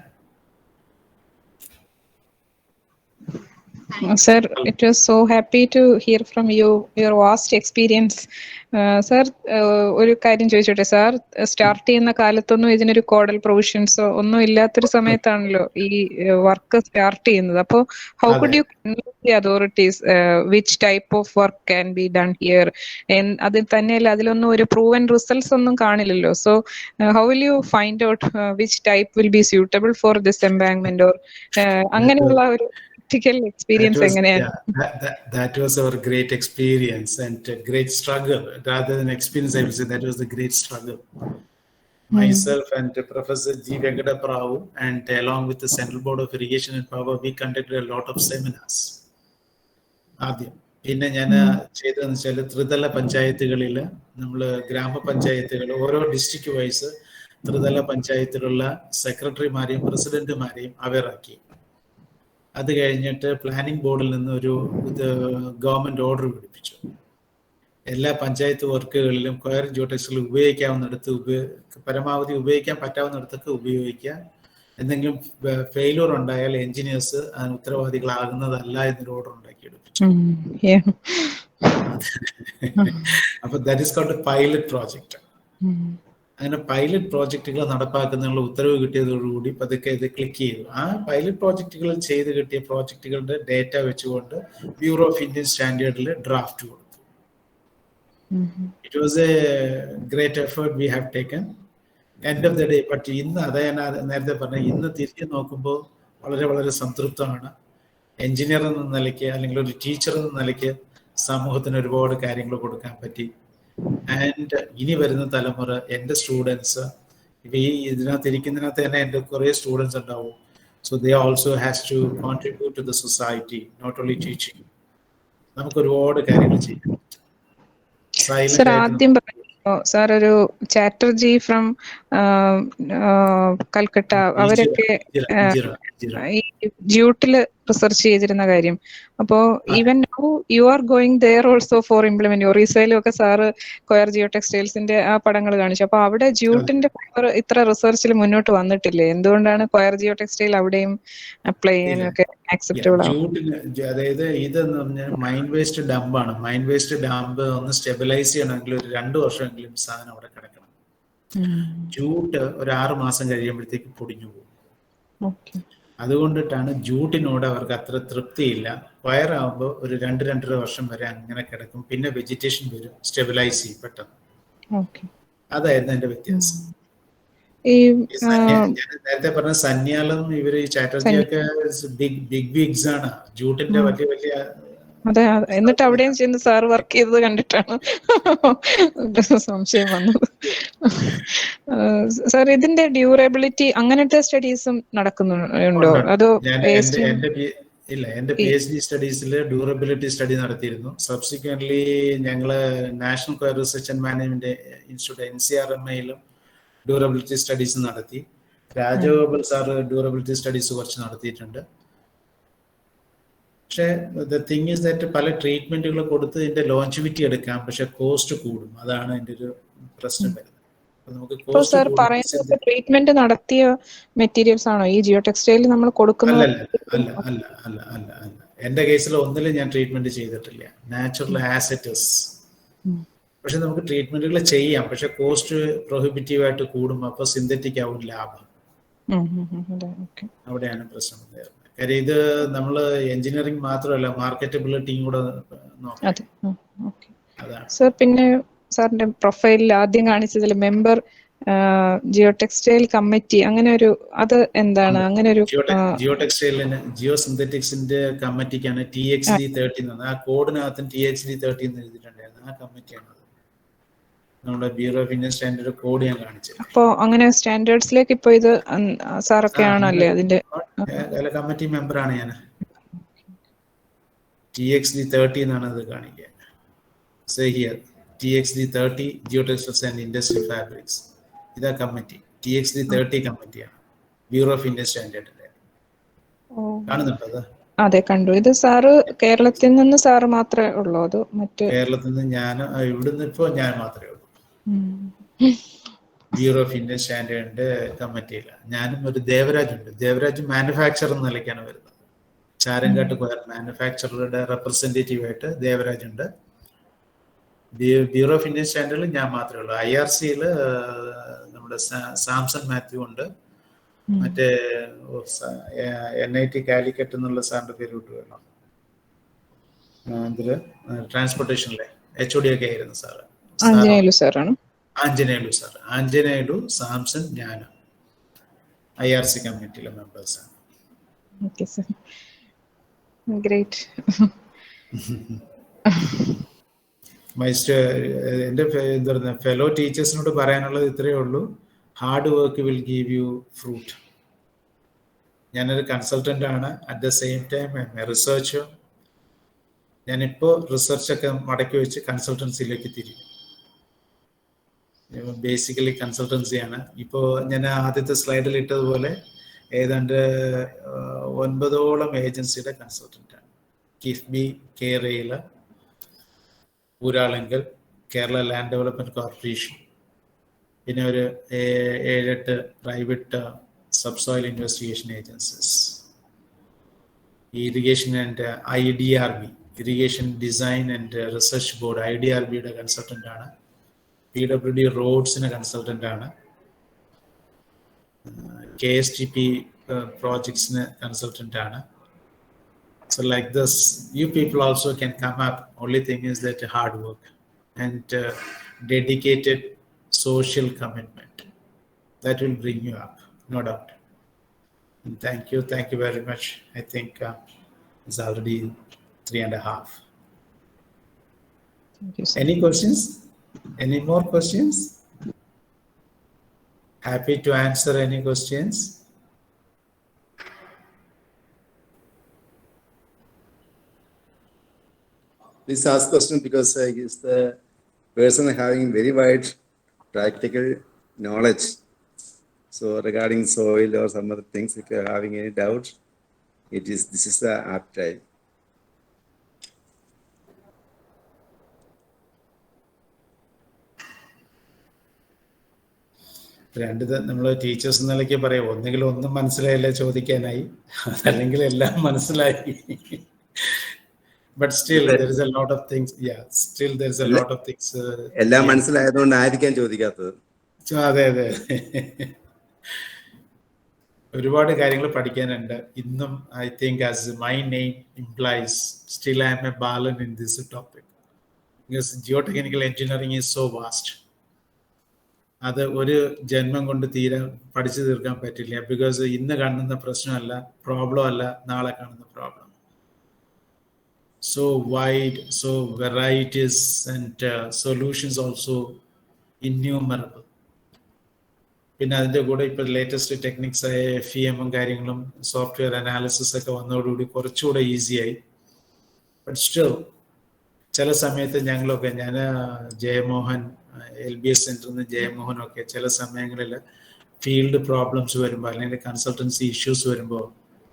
Sir, it was so happy to hear from you, your vast experience. Sir, ഒരു കാര്യം ചോദിച്ചോട്ടെ sir, start ചെയ്യുന്ന കാലത്തൊന്നും ഇതിനൊരു caudal പ്രൊവിഷൻസോ ഒന്നും ഇല്ലാത്തൊരു സമയത്താണല്ലോ ഈ work start ചെയ്യുന്നത്. അപ്പോൾ how could you convince the authorities which type of work can be done here? അതിൽ തന്നെയല്ല, അതിലൊന്നും ഒരു പ്രൂവൻ റിസൾട്ട്സ് ഒന്നും കാണില്ലല്ലോ. So how will you find out which type will be suitable for this embankment? Or അങ്ങനെയുള്ള ഒരു experience that was our great experience and great struggle. Rather than experience, I would say that was the great struggle. Myself and Professor G. Venkata Prabhu, and along with the Central Board of Irrigation and Power, we conducted a lot of seminars. പിന്നെ ഞാൻ ചെയ്തതെന്ന് വെച്ചാൽ ത്രിതല പഞ്ചായത്തുകളിൽ നമ്മൾ ഗ്രാമപഞ്ചായത്തുകൾ ഓരോ district vice ത്രിതല പഞ്ചായത്തിലുള്ള സെക്രട്ടറിമാരെയും പ്രസിഡന്റുമാരെയും അവരാക്കി. അത് കഴിഞ്ഞിട്ട് പ്ലാനിംഗ് ബോർഡിൽ നിന്ന് ഒരു ഗവൺമെന്റ് ഓർഡർ പിടിപ്പിച്ചു. എല്ലാ പഞ്ചായത്ത് വർക്കുകളിലും കോയർ ജിയോടെക്സ്റ്റൈൽ ഉപയോഗിക്കാവുന്നിടത്ത് പരമാവധി ഉപയോഗിക്കാൻ പറ്റാവുന്നിടത്തൊക്കെ ഉപയോഗിക്കുക. എന്തെങ്കിലും ഫെയിലൂർ ഉണ്ടായാൽ എഞ്ചിനീയേഴ്സ് അതിന് ഉത്തരവാദികളാകുന്നതല്ല എന്നൊരു ഓർഡർ ഉണ്ടാക്കിയെടുപ്പിച്ചു. അപ്പൊ that is called a pilot project. അങ്ങനെ പൈലറ്റ് പ്രോജക്റ്റുകൾ നടപ്പാക്കുന്നതിനുള്ള ഉത്തരവ് കിട്ടിയതോടുകൂടി പതുക്കെ ഇത് ക്ലിക്ക് ചെയ്തു. ആ പൈലറ്റ് പ്രോജക്റ്റുകൾ ചെയ്ത് കിട്ടിയ പ്രോജക്റ്റുകളുടെ ഡേറ്റ വെച്ചുകൊണ്ട് ബ്യൂറോ ഓഫ് ഇന്ത്യൻ സ്റ്റാൻഡേർഡിൽ ഡ്രാഫ്റ്റ് കൊടുത്തു. It was A great effort we have taken. End of the day. But ഇന്ന് അതേ ഞാൻ നേരത്തെ പറഞ്ഞ, ഇന്ന് തിരിഞ്ഞു നോക്കുമ്പോൾ വളരെ വളരെ സംതൃപ്തമാണ്. എഞ്ചിനീയർ എന്ന നിലയ്ക്ക് അല്ലെങ്കിൽ ഒരു ടീച്ചർ എന്ന നിലയ്ക്ക് സമൂഹത്തിന് ഒരുപാട് കാര്യങ്ങൾ കൊടുക്കാൻ പറ്റി. ആൻഡ് ഇനി വരുന്ന തലമുറ, എൻ്റെ സ്റ്റുഡൻസ്, ഇപ്പം ഈ ഇതിനകത്ത് ഇരിക്കുന്നതിനകത്ത് തന്നെ എൻ്റെ കുറേ സ്റ്റുഡൻസ് ഉണ്ടാവും. So they also has to contribute to the society, not only teaching. നമുക്ക് ഒരുപാട് കാര്യങ്ങൾ ചെയ്യാം. സർ ആദ്യം സാർ ഒരു ചാറ്റർജി ഫ്രം കൽക്കട്ട അവരൊക്കെ ഈ ജ്യൂട്ടില് റിസർച്ച് ചെയ്തിരുന്ന കാര്യം. അപ്പോ even now you are going there also for implement. ഒറീസയിലും ഒക്കെ സാറ് കൊയർ ജിയോ ടെക്സ്റ്റൈൽസിന്റെ ആ പടങ്ങൾ കാണിച്ചു. അപ്പൊ അവിടെ ജ്യൂട്ടിന്റെ പവർ ഇത്ര റിസർച്ചിൽ മുന്നോട്ട് വന്നിട്ടില്ലേ? എന്തുകൊണ്ടാണ് കൊയർ ജിയോ ടെക്സ്റ്റൈൽ അവിടെയും അപ്ലൈ ചെയ്യാനൊക്കെ ആക്സെപ്റ്റബിൾ ആവും? അതായത് ഇതെന്ന് പറഞ്ഞാൽ മൈൻഡ് വേസ്റ്റ് ഡംപാണ്. മൈൻഡ് വേസ്റ്റ് ഡംപ് ഒന്ന് സ്റ്റെബിലൈസ് ചെയ്യണമെങ്കിൽ ഒരു 2 വർഷമെങ്കിലും സാധനം അവിടെ കിടക്കണം. ജൂട്ട് ഒരു 6 മാസം കഴിയുമ്പോഴത്തേക്ക് പൊടിഞ്ഞു പോകും. അതുകൊണ്ടിട്ടാണ് ജൂട്ടിനോട് അവർക്ക് അത്ര തൃപ്തിയില്ല. വയറാകുമ്പോൾ ഒരു 2-2.5 വർഷം വരെ അങ്ങനെ കിടക്കും. പിന്നെ വെജിറ്റേഷൻ വരും, സ്റ്റെബിലൈസ് ചെയ്യും പെട്ടെന്ന്. അതായിരുന്നു എന്റെ വ്യത്യാസം. ഞാൻ നേരത്തെ പറഞ്ഞ സന്യാലും ഇവര് ഈ ചാറ്റർജിയൊക്കെ ബിഗ് ബിഗ്സ് ആണ്. ജൂട്ടിന്റെ വലിയ വലിയ. അതെ, എന്നിട്ട് അവിടെയും ചെന്ന് സാർ വർക്ക് ചെയ്തത് കണ്ടിട്ടാണ് സംശയം വന്നത്. സാർ ഇതിന്റെ ഡ്യൂറബിലിറ്റി അങ്ങനത്തെ സ്റ്റഡീസും നടക്കുന്നുണ്ടോ? അതോ എന്റെ PhD സ്റ്റഡീസിൽ ഡ്യൂറബിലിറ്റി സ്റ്റഡി നടത്തിയിരുന്നു. സബ്സിക്വന്റ്ലി ഞങ്ങള് national coir research and management institute NCRMAയിലും ഡ്യൂറബിലിറ്റി സ്റ്റഡീസ് നടത്തി. രാജഗോപാൽ സാർ ഡ്യൂറബിലിറ്റി സ്റ്റഡീസ് കുറച്ച് നടത്തിയിട്ടുണ്ട്. പക്ഷേ ദ തിങ് ഈസ് ദാറ്റ് പല ട്രീറ്റ്മെന്റുകൾ കൊടുത്ത് ഇതിന്റെ ലോഞ്ചിവിറ്റി എടുക്കാം, പക്ഷെ കോസ്റ്റ് കൂടും. അതാണ് എൻ്റെ ഒരു പ്രശ്നം വരുന്നത്. സാർ പറയുന്നത് ട്രീറ്റ്മെന്റ് നടത്തിയ മെറ്റീരിയൽസ് ആണോ ഈ ജിയോ ടെക്സ്റ്റൈലിൽ നമ്മൾ കൊടുക്കുന്നത്? അല്ല അല്ല അല്ല അല്ല അല്ല എന്റെ കേസിൽ ഒന്നിലും ഞാൻ ട്രീറ്റ്മെന്റ് ചെയ്തിട്ടില്ല. നാച്ചുറൽ ആസിറ്റസ്. പക്ഷെ നമുക്ക് ട്രീറ്റ്മെന്റുകൾ ചെയ്യാം, പക്ഷെ കോസ്റ്റ് പ്രൊഹിബിറ്റീവ് ആയിട്ട് കൂടും. അപ്പൊ സിന്തറ്റിക് ആവും ലാഭം. അവിടെയാണ് പ്രശ്നം വരുന്നത്. കാര്യം ഇത് നമ്മള് എഞ്ചിനീയറിംഗ് മാത്രമല്ല, മാർക്കറ്റബിലിറ്റിയും കൂടെ നോക്കാം. അതാണ് സർ. പിന്നെ സാറിന്റെ പ്രൊഫൈലിൽ ആദ്യം കാണിച്ചതിൽ മെമ്പർ ജിയോ ടെക്സ്റ്റൈൽ കമ്മിറ്റി അങ്ങനെ ഒരു, അത് എന്താണ് അങ്ങനെ ഒരു? ജിയോ ടെക്സ്റ്റൈലിന് ജിയോസിന്തറ്റിക്സിന്റെ കമ്മിറ്റിക്കാണ് TXD30 എന്ന്. ആ കോഡിനകത്തും TXD30 എന്ന് എഴുതിയിട്ടുണ്ടായിരുന്നു. ആ കമ്മിറ്റിയാണ് നമ്മുടെ bureau of Indian standard code ഞാൻ കാണിച്ചത്. അപ്പോ അങ്ങനെ സ്റ്റാൻഡേർഡ്സിലേക്ക് ഇപ്പൊ ഇത് സാറൊക്കെ ആണല്ലേ അതിന്റെ കമ്മിറ്റി മെമ്പറാണ് ഞാൻ. TXD30 എന്നാണ് അത് കാണിക്കുക. Say here TXD30 Geotextiles and Industry Fabrics. ഇതാ കമ്മിറ്റി. TXD30 കമ്മിറ്റിയാണ് ബ്യൂറോ ഓഫ് ഇന്ത്യൻ സ്റ്റാൻഡേർഡിന്റെ. കാണുന്നുണ്ടോ അത്? അതെ, കണ്ടു. ഇത് സാറ് കേരളത്തിൽ നിന്ന് സാറ് മാത്രമേ ഉള്ളൂ? അത് മറ്റ് കേരളത്തിൽ നിന്ന് ഞാൻ, ഇവിടുന്ന് ഇപ്പോ ഞാൻ മാത്രമേ ഉള്ളൂ ബ്യൂറോ ഓഫ് ഇന്ത്യൻ സ്റ്റാൻഡേർഡിന്റെ കമ്മിറ്റിയില്ല. ഞാനും ഒരു ദേവരാജ് ഉണ്ട്. ദേവരാജ് മാനുഫാക്ചർ എന്ന നിലയ്ക്കാണ് വരുന്നത്. ചാരങ്കാട്ട് കൊയർ മാനുഫാക്ചറുടെ റെപ്രസെന്റേറ്റീവ് ആയിട്ട് ദേവരാജ് ഉണ്ട്. ബ്യൂറോ ഓഫ് ഇന്ത്യൻ സ്റ്റാൻഡേർഡിൽ ഞാൻ മാത്രമേ ഉള്ളൂ. IRCയിൽ നമ്മുടെ സാംസൺ മാത്യു ഉണ്ട്. മറ്റേ NIT കാലിക്കറ്റ് എന്നുള്ള സാറിന്റെ പേര് വിട്ടു വേണം. ഇതില് ട്രാൻസ്പോർട്ടേഷനിലെ HOD ഒക്കെ ആയിരുന്നു സാറ്. ആഞ്ജനേയലു സാറാണ്. ആഞ്ജനേയലു, സാംസൺ, ഞാൻ IRC കമ്മിറ്റിയിലെ മെമ്പേഴ്സാണ്. Okay sir, great. എൻ്റെ എന്താ പറയുക, ഫെലോ ടീച്ചേഴ്സിനോട് പറയാനുള്ളത് ഇത്രയേ ഉള്ളൂ. Hard work will give you fruit. ഞാനൊരു കൺസൾട്ടൻ്റ് ആണ്. At the same time research. ഞാനിപ്പോൾ റിസർച്ചൊക്കെ മടക്കി വെച്ച് കൺസൾട്ടൻസിയിലേക്ക് തിരിഞ്ഞു. ബേസിക്കലി കൺസൾട്ടൻസിയാണ്. ഇപ്പോൾ ഞാൻ ആദ്യത്തെ സ്ലൈഡിൽ ഇട്ടതുപോലെ ഏതാണ്ട് 9ഓളം ഏജൻസിയുടെ കൺസൾട്ടൻ്റാണ്. KIIFB, Kerala, Uralungal, Kerala land development corporation, പിന്നെ ഒരു 7-8 private subsoil investigation agencies, irrigation and IDRB, irrigation design and research board, IDRBയുടെ consultant ആണ്. PWD റോഡ്സിന് കൺസൾട്ടൻ്റ് ആണ്, KSTP പ്രോജക്ട്സിന് കൺസൾട്ടൻ്റ് ആണ്. So like this, you people also can come up. Only thing is that hard work and dedicated social commitment. That will bring you up, no doubt. And thank you very much. I think it's already 3.5. Thank you, sir. Any questions? Any more questions? Happy to answer any questions. Please ask question, because I guess the person having very wide practical knowledge. So regarding soil or some other things, if you are having any doubt, this is the apt time. നമ്മൾ teachers എന്നൊക്കെ പറയും, ഒന്നെങ്കിൽ ഒന്നും മനസ്സിലായില്ല ചോദിക്കാനായി, അല്ലെങ്കിൽ എല്ലാം മനസ്സിലായി. But still there is a lot of things. Yeah, still there is a lot of things. എല്ലാം മനസ്സിലായതുകൊണ്ടായിരിക്കാം ചോദിക്കാത്തത്. അതെ അതെ, ഒരുപാട് കാര്യങ്ങൾ പഠിക്കാനുണ്ട് ഇന്നും. I think as my name implies, still I am a Balan in this topic, because geotechnical engineering is so vast. അത് ഒരു ജന്മം കൊണ്ട് പഠിച്ചു തീർക്കാൻ പറ്റില്ല. ബിക്കോസ് ഇന്ന് കാണുന്ന പ്രശ്നമല്ല, പ്രോബ്ലം അല്ല നാളെ കാണുന്ന problem. So wide, so varieties, and solutions also innumerable. പിന്നെ അതിൻ്റെ കൂടെ ഇപ്പോൾ ലേറ്റസ്റ്റ് ടെക്നിക്സ് ആയ FEM കാര്യങ്ങളും സോഫ്റ്റ്വെയർ അനാലിസിസ് ഒക്കെ വന്നതോടുകൂടി കുറച്ചുകൂടെ ഈസിയായി. ബട്ട് സ്റ്റിൽ ചില സമയത്ത് ഞങ്ങളൊക്കെ, ഞാൻ ജയമോഹൻ LBS സെൻറ്ററിൽ നിന്ന് ജയമോഹനൊക്കെ ചില സമയങ്ങളിൽ ഫീൽഡ് പ്രോബ്ലംസ് വരുമ്പോൾ അല്ലെങ്കിൽ കൺസൾട്ടൻസി ഇഷ്യൂസ് വരുമ്പോൾ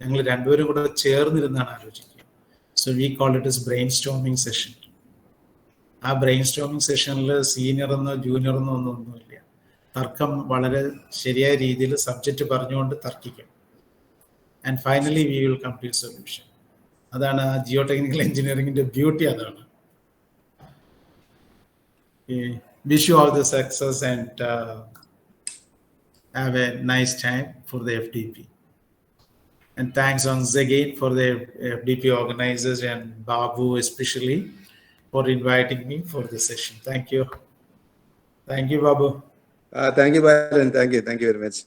ഞങ്ങൾ രണ്ടുപേരും കൂടെ ചേർന്നിരുന്നാണ് ആലോചിക്കുക. So we call it is brain storming session. ആ ബ്രെയിൻ സ്റ്റോമിങ് സെഷനിൽ സീനിയറെന്നോ ജൂനിയറെന്നോ ഒന്നുമില്ല. തർക്കം വളരെ ശരിയായ രീതിയിൽ സബ്ജക്റ്റ് പറഞ്ഞുകൊണ്ട് തർക്കിക്കും. And finally we will come to a solution. അതാണ് ആ ജിയോടെക്നിക്കൽ എഞ്ചിനീയറിംഗിന്റെ ബ്യൂട്ടി. അതാണ്. Wish you all the success and have a nice time for the FDP. And thanks once again for the FDP organizers and Babu especially for inviting me for the session. Thank you. Thank you, Babu. Thank you, Balan. Thank you very much.